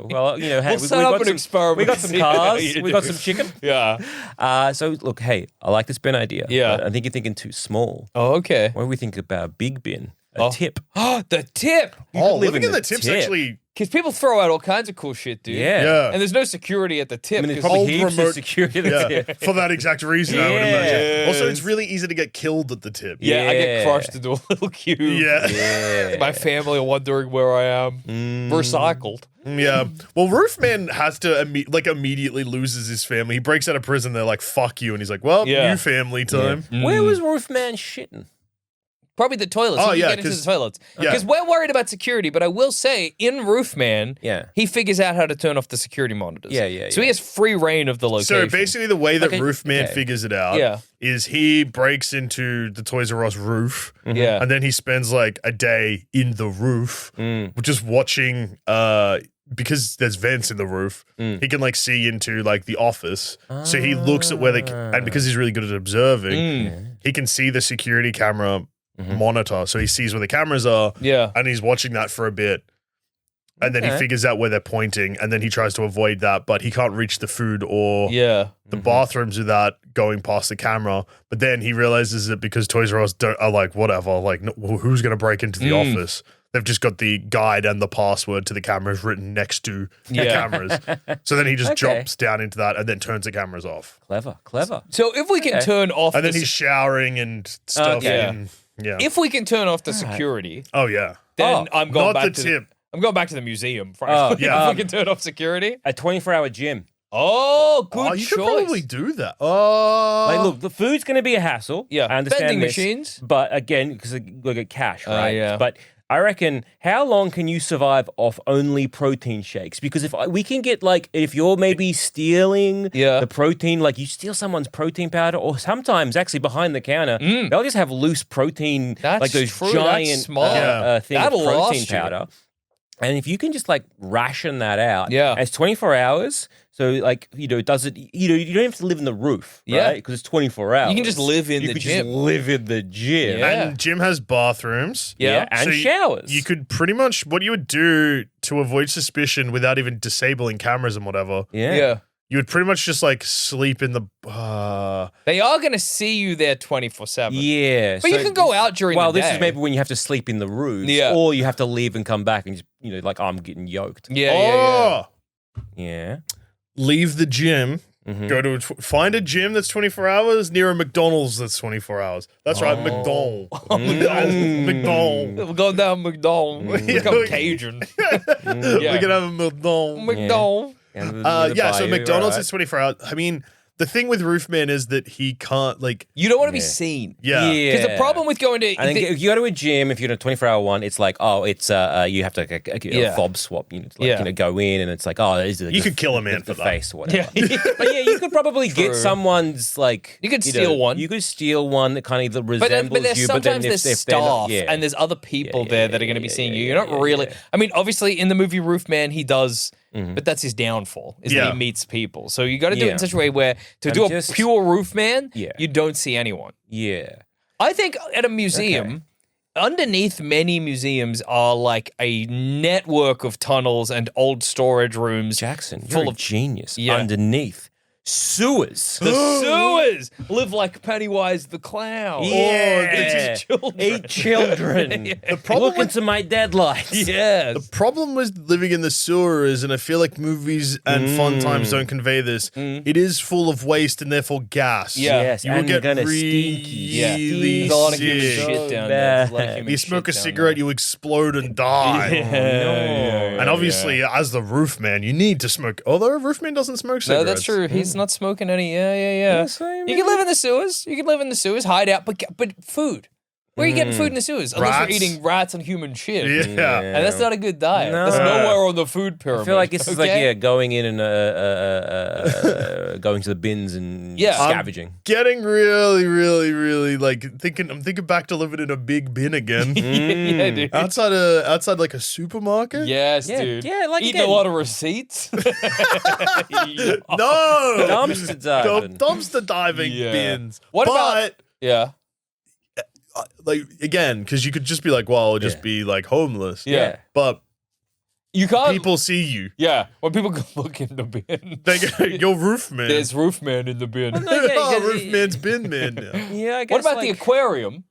Well, hey, We'll set up got an some, experiment. we got some See how cars. you We got do. some chicken. Yeah. So look, hey, I like this bin idea. Yeah. But I think you're thinking too small. Oh, okay. What do we think about a big bin? A tip. Oh, the tip. Oh, live living in in the the tips tip. actually. Because people throw out all kinds of cool shit, dude. Yeah. And there's no security at the tip. I mean, there's 'cause- probably Old heaps remote- of security at the Yeah, tip. for that exact reason, I would imagine. Also, it's Yes. really easy to get killed at the tip. yeah, I get Yeah. crushed into a little cube. Yeah. Yeah. My family are wondering where I am. Recycled. Yeah. Well, Roofman has to immediately loses his family. He breaks out of prison. They're like, "Fuck you," and he's like, "Well, new family time." Yeah. Where was Roofman shitting? Probably the toilets. Oh, He can yeah, get into the toilets. Because yeah. we're worried about security, but I will say, in Roofman, Yeah. he figures out how to turn off the security monitors. So he has free reign of the location. So basically, the way that Roofman figures it out is he breaks into the Toys R Us roof, and then he spends like a day in the roof, just watching. Because there's vents in the roof, he can like see into like the office. So he looks at where and because he's really good at observing, he can see the security camera monitor. So he sees where the cameras are. And he's watching that for a bit. And then he figures out where they're pointing, and then he tries to avoid that, but he can't reach the food or the bathrooms without going past the camera. But then he realizes that because Toys R Us are like, whatever, like, who's going to break into the office? They've just got the guide and the password to the cameras written next to the cameras. So then he just jumps down into that and then turns the cameras off. Clever. So if we can turn off and then he's showering and stuff. If we can turn off the security, then I'm going back to I'm going back to the museum. Frankly, if we can turn off security. A 24-hour gym. Oh, good choice. You could probably do that. Like, look, the food's going to be a hassle. Yeah, I understand vending this, machines. But again, because look at cash, right? Yeah. But I reckon, how long can you survive off only protein shakes? Because if we can get if you're maybe stealing the protein, like you steal someone's protein powder, or sometimes actually behind the counter, they'll just have loose protein, like those giant thing of protein powder. And if you can just ration that out, it's 24 hours. So it doesn't, you don't have to live in the roof, right? Because it's 24 hours. You can just live in the gym. You can just live in the gym. Yeah. And gym has bathrooms. And showers. You could pretty much, what you would do to avoid suspicion without even disabling cameras and whatever. You would pretty much just sleep in the. They are going to see you there 24/7. Yeah, but you can go out during the day. Well, this is maybe when you have to sleep in the roofs, or you have to leave and come back and just, I'm getting yoked. Yeah. Leave the gym. Go to find a gym that's 24 hours near a McDonald's that's 24 hours. That's right, McDonald's. McDonald's. We'll go down McDonald's. Become Cajun. We can have a McDonald's. McDonald's. So McDonald's is 24 hours. I mean, the thing with Roofman is that he can't You don't want to be seen. Because the problem with going to if you go to a gym, if you're in a 24-hour one, it's you have to fob swap. Go in and it's you could kill a man for the face or whatever. But you could probably get someone's you could steal one. You could steal one that kind of resembles but you. Sometimes there's staff and there's other people there that are going to be seeing you. You're not really. I mean, obviously in the movie Roofman, he does. But that's his downfall, is that he meets people. So you got to do it in such a way where to do a pure Roofman, you don't see anyone. I think at a museum, underneath many museums are a network of tunnels and old storage rooms. Jackson, you're a genius. Underneath. Sewers. The sewers live like Pennywise the Clown. Eat children. The problem Look into my deadlights. The problem with living in the sewer is, and I feel like movies and fun times don't convey this, it is full of waste and therefore gas. Yes, you will get really There's a lot of human shit down there. You smoke a cigarette, you explode and die. And obviously, as the Roofman, you need to smoke. Although Roofman doesn't smoke cigarettes. No, that's true. He's not smoking any. You can live in the sewers. Hide out, but food. Where are you getting food in the sewers? Unless you're eating rats and human shit. And that's not a good diet. No. That's nowhere on the food pyramid. I feel like this is going in and going to the bins and scavenging. I'm getting really, really, really I'm thinking back to living in a big bin again. Dude. Outside like a supermarket? Yes, dude. Yeah, eating a lot of receipts. No! Dumpster diving. Dumpster diving bins. What about again, because you could just be just be homeless. But you can't. People see you. Yeah, when people go look in the bin, they go, "Yo, Roofman." There's Roofman in the bin. Roofman's bin man now. Yeah, I guess. What about the aquarium?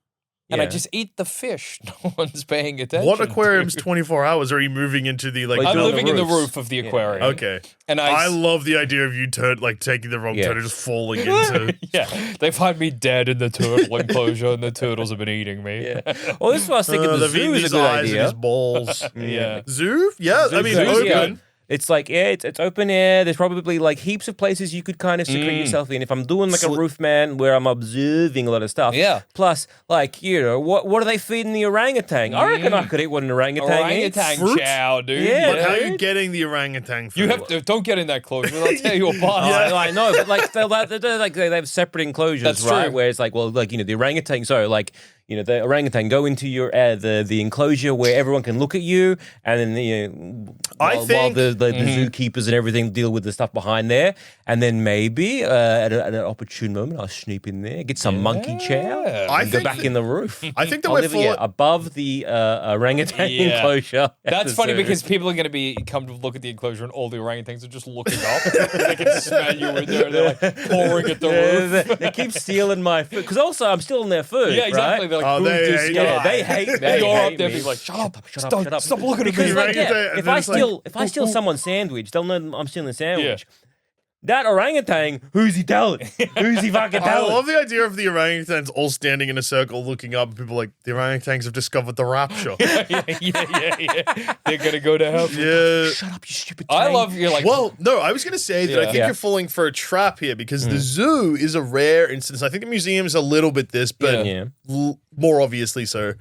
and I just eat the fish. No one's paying attention. What aquarium's 24 hours? Are you moving into the like? I'm building living in the roofs? roof of the aquarium. Okay. And I love the idea of you taking the wrong turn and just falling into. They find me dead in the turtle enclosure, and the turtles have been eating me. Yeah. Well, this is what I was thinking. The zoo is a good idea. His balls. Yeah. Zoo? Yeah, I mean, Zoo's open. It's like, it's open air. There's probably like heaps of places you could kind of secrete yourself in. If I'm doing like a roofman where I'm observing a lot of stuff. Yeah. Plus, like, you know, what are they feeding the orangutan? I reckon I could eat what an orangutan eats. Orangutan chow, dude. Yeah. But how are you getting the orangutan food? You have to, don't get in that closure. I'll tear you apart. I know, but like they have separate enclosures, That's right? true. Where it's like, well, like, you know, the orangutan. So like, you know, the orangutan go into your the enclosure where everyone can look at you, and then while the zookeepers and everything deal with the stuff behind there, and then maybe at an opportune moment I'll sneak in there, get some monkey chow, and go back in the roof. I think that I'll we're live above the orangutan enclosure. That's funny because people are going to come to look at the enclosure, and all the orangutans are just looking up. They can smell you in there, and they're like pouring at the roof. They keep stealing my food because also I'm stealing their food. Yeah, exactly. Right? They're like, they they hate me. You're up there being like, shut up, stop looking at me. Because like, Orangutan, if I steal someone's sandwich, they'll know I'm stealing the sandwich. That orangutan, who's he telling? Who's he fucking I telling? love the idea of the orangutans all standing in a circle looking up, and people like, the orangutans have discovered the rapture. Yeah. They're gonna go to heaven. Yeah. Shut up, you stupid I tank. love you're like. Well, no, I was going to say that I think Yeah. you're falling for a trap here because the zoo is a rare instance. I think the museum's a little bit this, but more obviously so.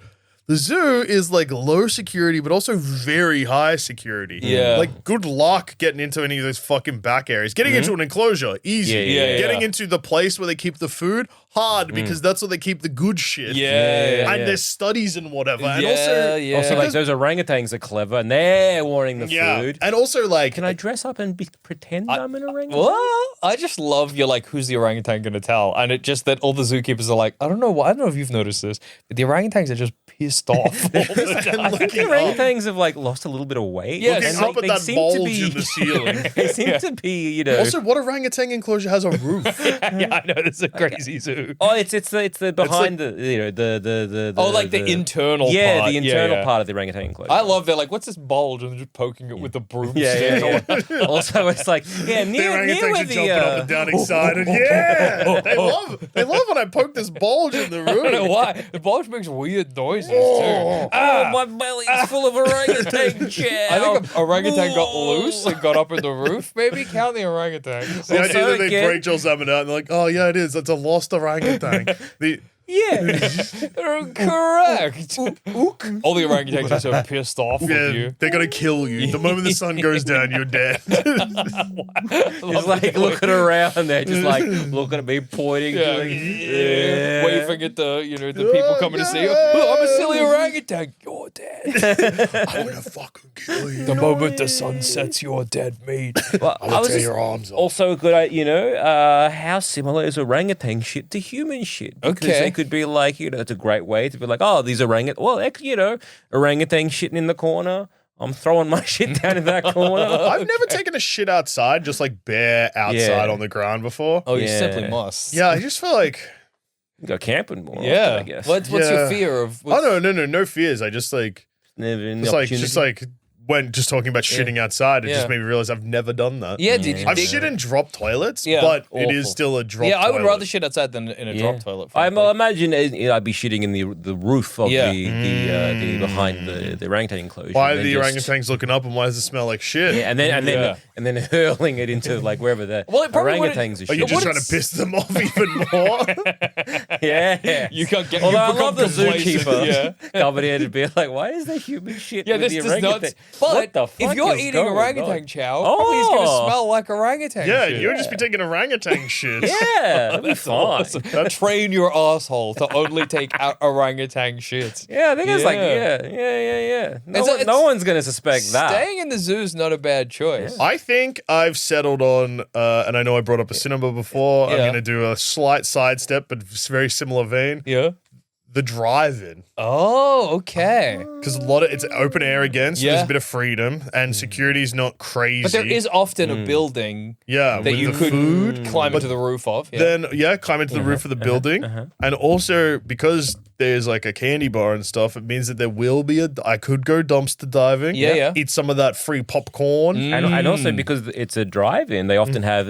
The zoo is like low security, but also very high security. Yeah. Like, good luck getting into any of those fucking back areas. Getting into an enclosure, easy. Yeah. Getting into the place where they keep the food, hard, because that's where they keep the good shit. Yeah. And there's studies and whatever. And Also, like, those orangutans are clever, and they're wanting the food. And also, like, Can I dress up and pretend I'm an orangutan? Well, I just love you're like, who's the orangutan gonna tell? And it just that all the zookeepers are like, I don't know if you've noticed this, but the orangutans are just pissed off all the time. I think the orangutans have like lost a little bit of weight. Yes. looking up at they that seem bulge to be, in the ceiling. They seem to be, you know. Also, what orangutan enclosure has a roof? Yeah, I know, this is a crazy zoo. Oh, it's the behind the you know the like the internal part. the internal part of the orangutan enclosure. I love they're like, what's this bulge? And they're just poking it with the broomstick. Yeah. Also, it's like The near orangutans where are jumping up and down excited. They love when I poke this bulge in the I don't know room. why. The bulge makes weird noises too. my belly is full of orangutan chow. I think an orangutan got loose and got up in the roof. Maybe count the orangutans. The idea Also, that they again- break Joel Salmon out and they're like, oh yeah, it is. It's a lost orangutan. They're correct. All the orangutans are so pissed off with you. They're gonna kill you. The moment the sun goes down, you're dead. It's like looking around there, just like looking at me, pointing, waving at the people coming to see you. Oh, I'm a silly orangutan. You're dead. I'm gonna fucking kill you. The moment the sun sets, you're dead, mate. I'll tear your arms off. Also, a good, how similar is orangutan shit to human shit? Because Okay. they could be like, it's a great way to be like, oh, these orangutan, orangutan shitting in the corner. I'm throwing my shit down in that corner. I've never taken a shit outside, just like bare outside on the ground before. Oh, you Yeah. simply must. Yeah, I just feel like, Go camping more. Yeah. Often, I guess. What's your fear of? oh no fears. I just like, Never in the just like, opportunity. just like when just talking about shitting outside, it just made me realize I've never done that. Yeah, did you? I've shit in drop toilets, Yeah. but it Awful. is still a drop. Yeah, I would toilet. rather shit outside than in a drop toilet. I frankly. imagine I'd be shitting in the roof of the behind the orangutan enclosure. Why are and then the just- orangutans looking up and why does it smell like shit? Yeah, and then hurling it into like wherever the Well, it probably orangutans are Are you shitting. just trying to piss them off even more? Yeah. You can't get. Although you I become love the complacent. zookeeper Yeah. coming in to be like, why is there human shit Yeah, with this the does orangutan? not. What the But fuck if you're is eating going orangutan on? chow, probably it's going to Oh. smell like orangutan. Yeah, shit. you'll just be taking orangutan shit. Yeah, that'd be fine. Train your asshole to only take out orangutan shit. Yeah, I think it's like, Yeah. yeah. It's- No one's going to suspect that. Staying in the zoo is not a bad choice. I think I've settled on, and I know I brought up a cinema before. I'm Yeah. going to do a slight sidestep, but very similar vein. Yeah. The drive-in. Oh, okay. Because it's open air again, so there's a bit of freedom, and security's not crazy. But there is often a building that that you the could food. climb into the roof of. Yeah. Then climb into the roof of the building, and also because there's like a candy bar and stuff, it means that there will be I could go dumpster diving. Yeah. Eat some of that free popcorn. And also because it's a drive-in, they often have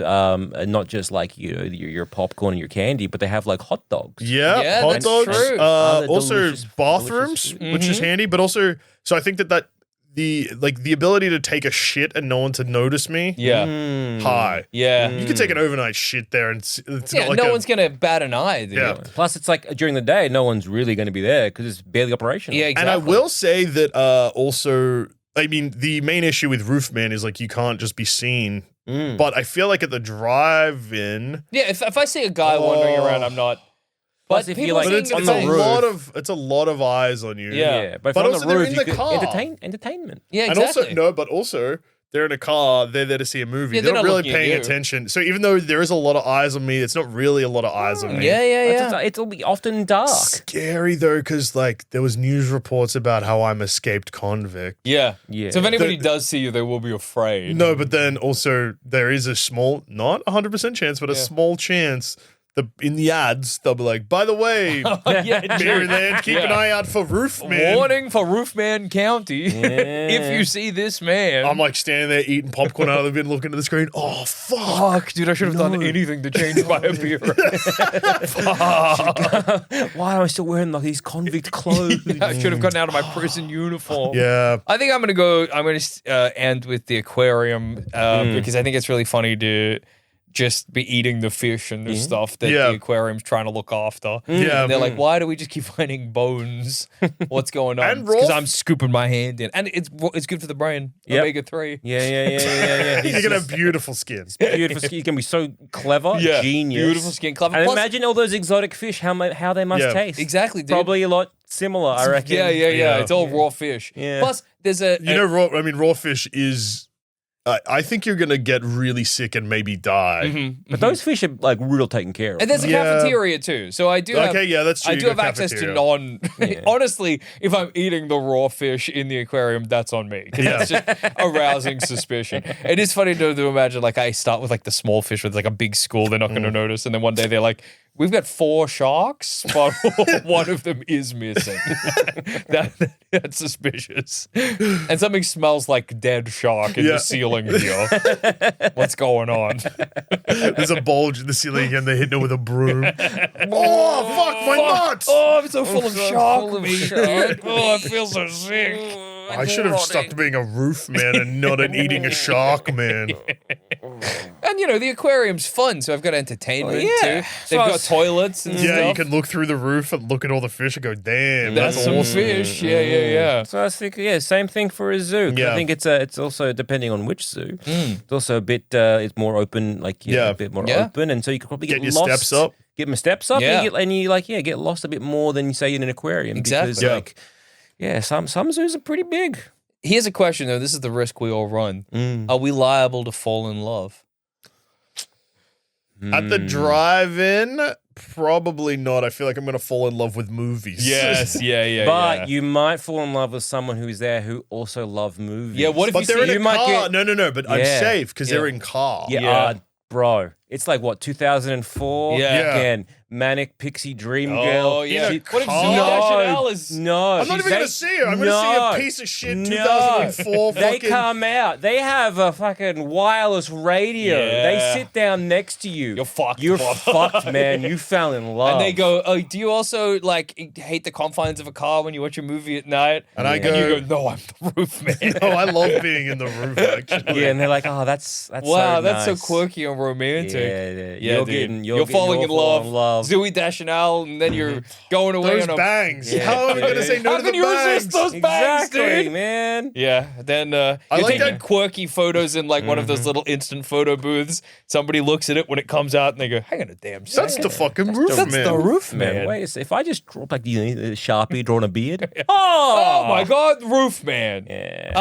not just like your popcorn and your candy, but they have like hot dogs. Yeah, hot that's dogs. true. Also Delicious- bathrooms, which is handy, but also so I think that the ability to take a shit and no one to notice me. Yeah. High. Yeah. You can take an overnight shit there and it's not like no one's going to bat an eye. Dude. Yeah. Plus, it's like during the day, no one's really going to be there because it's barely operational. Yeah, exactly. And I will say that also, I mean, the main issue with Roofman is like you can't just be seen. But I feel like at the drive-in, Yeah, if I see a guy wandering around, I'm not. Plus, But if you people like, seem it's to on a the think- roof. it's a lot of eyes on you. Yeah. But, But on also the they're roof, in you the could car. entertainment. Yeah, And exactly. also they're in a car. They're there to see a movie. Yeah, they're they're not not really looking at paying you. attention. So even though there is a lot of eyes on me, it's not really a lot of eyes on me. Yeah. It'll be often dark. Scary though, because like there was news reports about how I'm escaped convict. Yeah. Yeah. So if anybody does see you, they will be afraid. No, but then also there is a small, not 100% chance, but a small chance that in the ads they'll be like, by the way, Maryland, keep an eye out for Roofman. Warning for Roofman County. If you see this man. I'm like standing there eating popcorn out of the bin, looking at the screen. Oh fuck! Fuck, dude, I should have done anything to change my appearance. Why am I still wearing like these convict clothes? I should have gotten out of my prison uniform. Yeah. I think I'm going to end with the aquarium because I think it's really funny to just be eating the fish and the stuff that the aquarium's trying to look after. Yeah. And they're like, why do we just keep finding bones? What's going on? And Because raw- I'm scooping my hand in. And it's good for the brain. Yep. Omega-3. Yeah. You're gonna have beautiful skin. Beautiful skin. You can be so clever, genius, Beautiful skin, clever. And Plus- imagine all those exotic fish, how they must Yeah. taste. Exactly, dude. Probably a lot similar, I reckon. Yeah. Yeah. It's all raw fish. Yeah. Plus, there's a... Raw fish is. I think you're gonna get really sick and maybe die. But those fish are like real taken care of. And there's a Yeah. cafeteria too, so I do. Okay, yeah, that's true. I You do got have access to cafeteria. Honestly, if I'm eating the raw fish in the aquarium, that's on me. 'Cause that's just arousing suspicion. It is funny to imagine, like I start with like the small fish with like a big school, they're not going to notice, and then one day they're like, "We've got 4 sharks, but one of them is missing." That's suspicious. And something smells like dead shark in the ceiling here. What's going on? There's a bulge in the ceiling and they're hitting it with a broom. Oh fuck my nuts! Oh, I'm so full of shark meat. Oh, I feel so sick. I should have stopped being a roof man and not an eating a shark man. And the aquarium's fun, so I've got entertainment too. They've got toilets and Yeah, stuff. you can look through the roof and look at all the fish and go, damn, That's that's some awesome. fish. Yeah. So I think, same thing for a zoo. Yeah. I think it's also depending on which zoo. It's also a bit, it's more open, like a bit more open, and so you could probably get your lost. steps up. Get my steps up, Yeah. and you get lost a bit more than you say in an aquarium. Exactly. Because, some zoos are pretty big. Here's a question though. This is the risk we all run. Are we liable to fall in love? At the drive-in, probably not. I feel like I'm going to fall in love with movies. Yeah. But you might fall in love with someone who's there who also love movies. Yeah, what if But you they're see in a might car. get- No, but I'm Yeah. safe because they're in car. Yeah, bro. It's like, what, 2004? Yeah. Again, manic pixie dream Oh, girl. yeah. In a What if car? Zoe Deschanel is... No. I'm not even going to see her. I'm going to see a piece of shit 2004 They fucking... come out. They have a fucking wireless radio. Yeah. They sit down next to you. You're fucked, You're Bob. fucked, man. You fell in love. And they go, oh, do you also hate the confines of a car when you watch a movie at night? And I you go, go, no, I'm the roof man. no, I love being in the roof, actually. Yeah, and they're like, oh, that's Wow, so that's nice. so quirky and romantic. Yeah, dude. you're falling in falling love. Zoe Deschanel, and then you're going away Those on a... bangs. Yeah, How am I going to dude. say no How to can the you bangs? resist those bangs, Exactly, dude? man. Yeah, then you're like taking that. quirky photos in like one of those little instant photo booths. Somebody looks at it when it comes out and they go, hang on a damn second. That's the fucking roof, That's man. the roof Man, man. wait a second. If I just drop like the Sharpie drawing a beard. Oh my god, roof man. Yeah.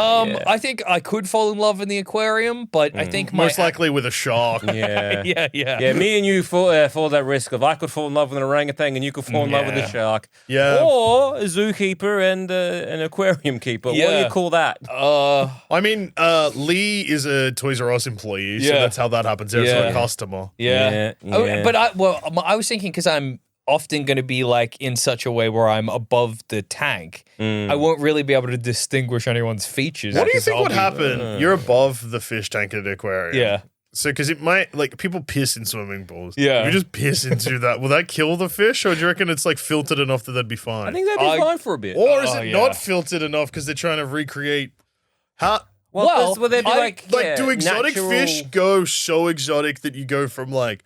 I think I could fall in love in the aquarium, but I think Most likely with a shark. Yeah. yeah. Me and you fall that risk of I could fall in love with an orangutan and you could fall in love with a shark. Yeah. Or a zookeeper and an aquarium keeper. What do Yeah. you call that? I mean, Lee is a Toys R Us employee, so Yeah. that's how that happens. There's Yeah. a customer. Yeah. Yeah. But I was thinking because I'm often going to be like in such a way where I'm above the tank. I won't really be able to distinguish anyone's features. What do you think would happen? You're above the fish tank at the aquarium. Yeah. So, because it might, like, people piss in swimming pools. Yeah. If you just piss into that, will that kill the fish, or do you reckon it's, like, filtered enough that they'd be fine? I think they'd be fine for a bit. Or is it not filtered enough because they're trying to recreate how... Well, they'd be like do exotic natural... fish go so exotic that you go from, like,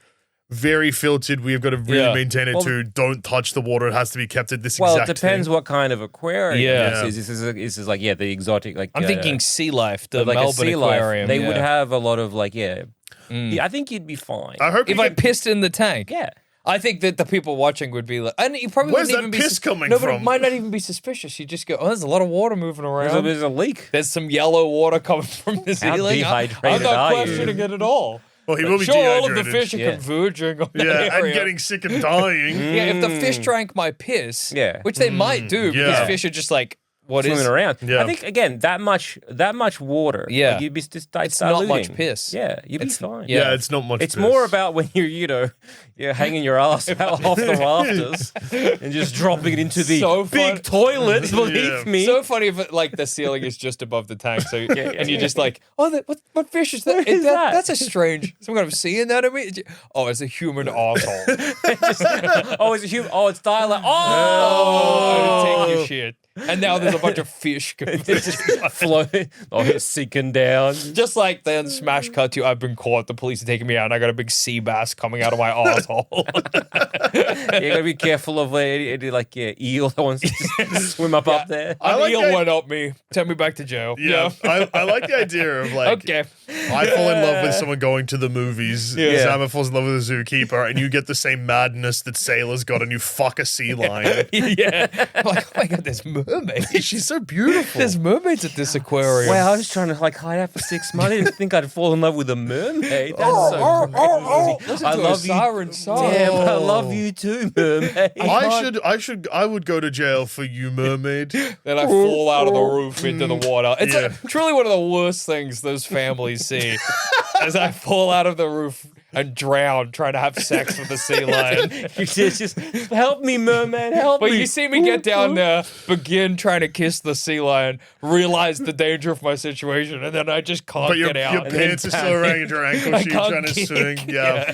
very filtered, we've got to really maintain it, to don't touch the water, it has to be kept at this exact Well, it depends what kind of aquarium Yeah. this is. This is like, the exotic, like... I'm thinking Sea Life, the like Melbourne Sea Life, Aquarium. they would have a lot of, like, yeah, I think you'd be fine. I hope If I pissed in the tank. Yeah. I think that the people watching would be like, and you probably Where's wouldn't that even piss be coming nobody from? might not even be suspicious. You just go, oh, there's a lot of water moving around. There's a leak. There's some yellow water coming from the ceiling. dehydrated I'm not are you? questioning it at all. Well, he will be Sure, all of the dehydrated. fish are converging on that Yeah, area. and getting sick and dying. Yeah, if the fish drank my piss, Yeah. which they might do because Yeah. fish are just like, what Swimming is around. Yeah. I think, again, that much water. Yeah. Like, you'd be just It's not much piss. Yeah, you'd be fine. yeah. Yeah, it's not much It's piss. more about when you're hanging your ass out off the rafters and just dropping it into the So fun. big toilet, believe me. So funny if like the ceiling is just above the tank, so and you're just like, oh, what fish is that? What is that? That's a strange. Some kind of seeing that at me. Oh, it's a human asshole. It's dialect. Oh, take your shit. And now there's a bunch of fish Floating. Oh, it's sinking down. just like then smash cut to I've been caught. The police are taking me out, and I got a big sea bass coming out of my asshole. You gotta be careful of any like eel that wants to just swim up there. I An like eel that- went up me. Sent me back to jail. Yeah, I like the idea of like, Okay. I fall in love with someone going to the movies. Yeah. Zama falls in love with a zookeeper, and you get the same madness that sailors got, and you fuck a sea lion. Yeah. I'm like, oh my god, there's mermaids. She's so beautiful. There's mermaids at this aquarium. Wow, I was just trying to like hide out for 6 months. I didn't think I'd fall in love with a mermaid. That's so crazy. Listen I to love a siren song. Damn, I love you too, mermaid. I would go to jail for you, mermaid. Then I fall out of the roof into the water. It's like, truly one of the worst things those families see. As I fall out of the roof and drown trying to have sex with the sea lion. You just help me, merman, help But me. you see me get down there, begin trying to kiss the sea lion, realize the danger of my situation, and then I just can't But your get out. pants are still around your ankle, so you're can't trying to kick. swing. Yeah.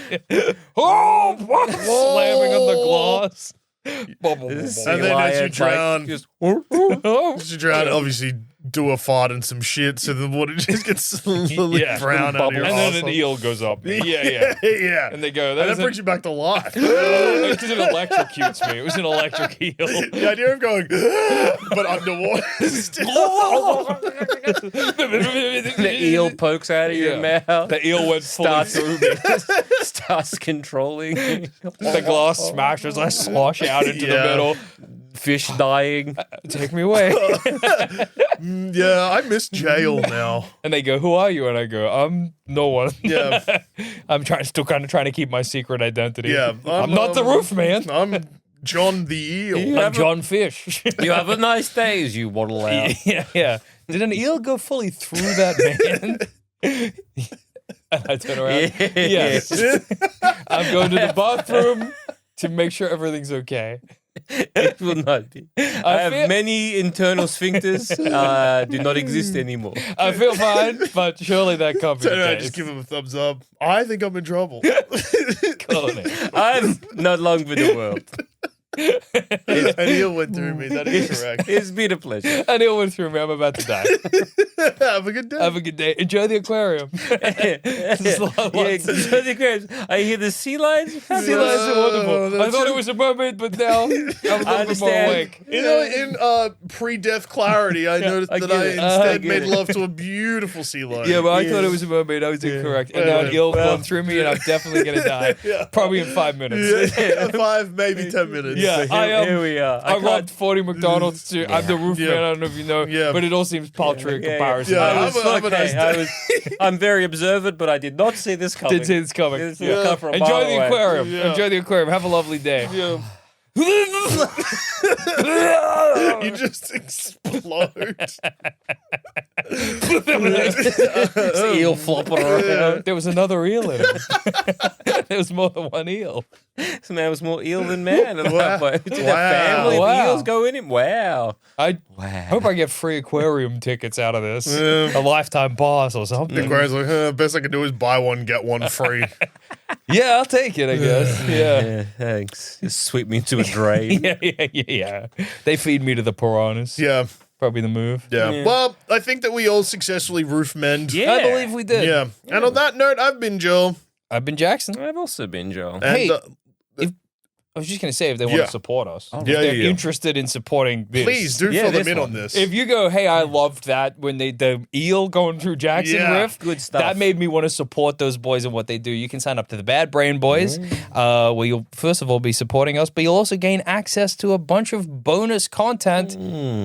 Oh, what? Slamming on the glass. And then as you drown, as you drown, obviously do a fart and some shit, so the water just gets slowly brown out of your And then an arsehole. eel goes up. Yeah. Yeah. And they go, And that brings you back to life. Because it electrocutes me. It was an electric eel. The idea of going, but underwater The eel pokes out of your mouth. The eel went fully Starts- through me. Starts controlling. The glass smashes. I slosh out into the middle. Fish dying. Take me away. Yeah, I miss jail now. And they go, who are you? And I go, I'm no one. Yeah. I'm still kind of trying to keep my secret identity. Yeah. I'm not the roof man. I'm John the Eel. I'm John Fish. You have a nice day as you waddle out. yeah. Did an eel go fully through that man? And I turn around. Yes. I'm going to the bathroom to make sure everything's okay. It will not be. I have many internal sphincters do not exist anymore. I feel fine, but surely that can't be the I case. just give him a thumbs up. I think I'm in trouble. Colony. I'm not long for the world. An eel went through me. That is correct. It's been a pleasure. An eel went through me. I'm about to die. Have a good day. Have a good day. Enjoy the aquarium. I hear the sea lions. Sea lions are wonderful. I that's thought it. it was a mermaid, but now I'm a little bit more understand. awake. You know, in pre-death clarity, I noticed I that get I it. instead get made it. love to a beautiful sea lion. Yeah, but I thought it was a mermaid. I was incorrect. And now an eel gone through me, and I'm definitely going to die. Probably in 5 minutes. Yeah, 5, maybe 10 minutes. Yeah, Here we are. I robbed 40 McDonald's too. I'm the roof man. I don't know if you know, but it all seems paltry in comparison. Yeah. I was Have a nice day. I'm very observant, but I did not see this coming. Did see it's coming. This will come from a Enjoy mile the away. aquarium. Yeah. Enjoy the aquarium. Have a lovely day. Yeah. You just explode. Eel flopping around. There was another eel in it. There was more than one eel. This man was more eel than man. Wow. Did a family Wow. of eels go in him? Wow. I hope I get free aquarium tickets out of this. Yeah. A lifetime pass or something. Aquarium's like, best I can do is buy one, get one free. Yeah, I'll take it, I guess. Yeah. Thanks. Just sweep me into a drain. Yeah. They feed me to the piranhas. Yeah. Probably the move. Yeah. Well, I think that we all successfully roof-mend. Yeah. I believe we did. Yeah. And on that note, I've been Joel. I've been Jackson. I've also been Joel. And, Hey, I was just going to say, if they want Yeah. to support us, if Yeah, they're yeah. interested in supporting this. please do Yeah, fill them this in one. on this. If you go, hey, I loved that when the eel going through Jackson Yeah, Riff, good stuff. that made me want to support those boys and what they do. You can sign up to the Bad Brain Boys, where you'll first of all be supporting us, but you'll also gain access to a bunch of bonus content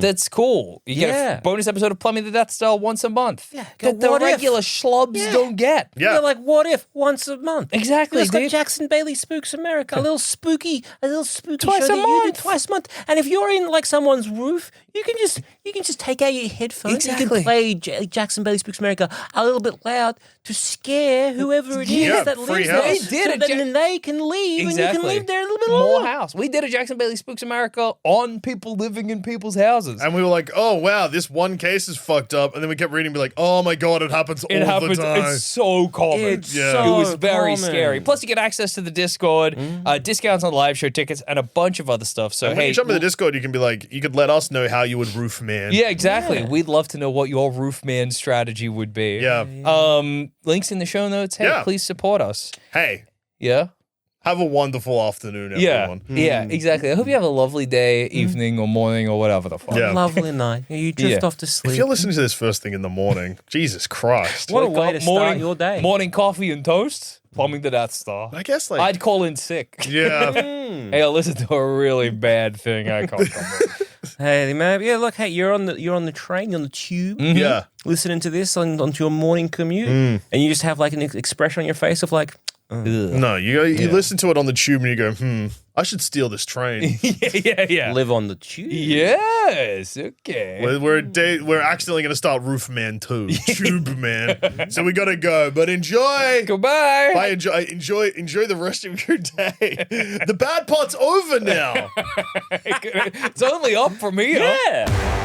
that's cool. You get Yeah. a bonus episode of Plumbing the Death Star once a month. Yeah, That the what if? regular schlubs don't get. Yeah. You're like, what if once a month? Exactly, It's got dude. Jackson Bailey Spooks America, a little spooky Twice show a that you do month. twice a month. And if you're in like someone's roof, you can just take out your headphones. You Exactly. can play Jackson Bailey Spooks America a little bit loud to scare whoever it is Yeah, that free lives house. there. They did so it, that Jack- then they can leave and you can live there a little bit More longer. house. We did a Jackson Bailey Spooks America on people living in people's houses. And we were like, oh, wow, this one case is fucked up. And then we kept reading and be like, oh, my God, it happens It all happens. the time. It's so common. It's Yeah. so It was very common. scary. Plus, you get access to the Discord, discounts on live show tickets, and a bunch of other stuff. So, And when hey, you jump in the Discord, you can be like, you could let us know how you would roof man. yeah, exactly. Yeah. We'd love to know what your roofman strategy would be. Yeah. Links in the show notes. Hey, Yeah. please support us. Hey, Yeah. have a wonderful afternoon, Yeah. everyone. Yeah. Exactly. I hope you have a lovely day, evening, or morning, or whatever the fuck. Yeah. Lovely night. You drift Yeah. off to sleep. If you're listening to this first thing in the morning, Jesus Christ. What a Wake way up, to start your day. Morning coffee and toast. Plumbing the Death Star. I guess, like, I'd call in sick. yeah. Hey, I listened to a really bad thing. I can't come up. Hey, man. Yeah, look. Hey, you're on the train, you're on the tube, Yeah. listening to this onto your morning commute, and you just have like an expression on your face of like, No, you listen to it on the tube and you go, I should steal this train. Yeah. live on the tube. Yes. Okay. We're accidentally going to start Roof Man 2. Tube Man. So we got to go. But enjoy. Goodbye. Bye. Enjoy the rest of your day. The bad part's over now. It's only up from here. Yeah.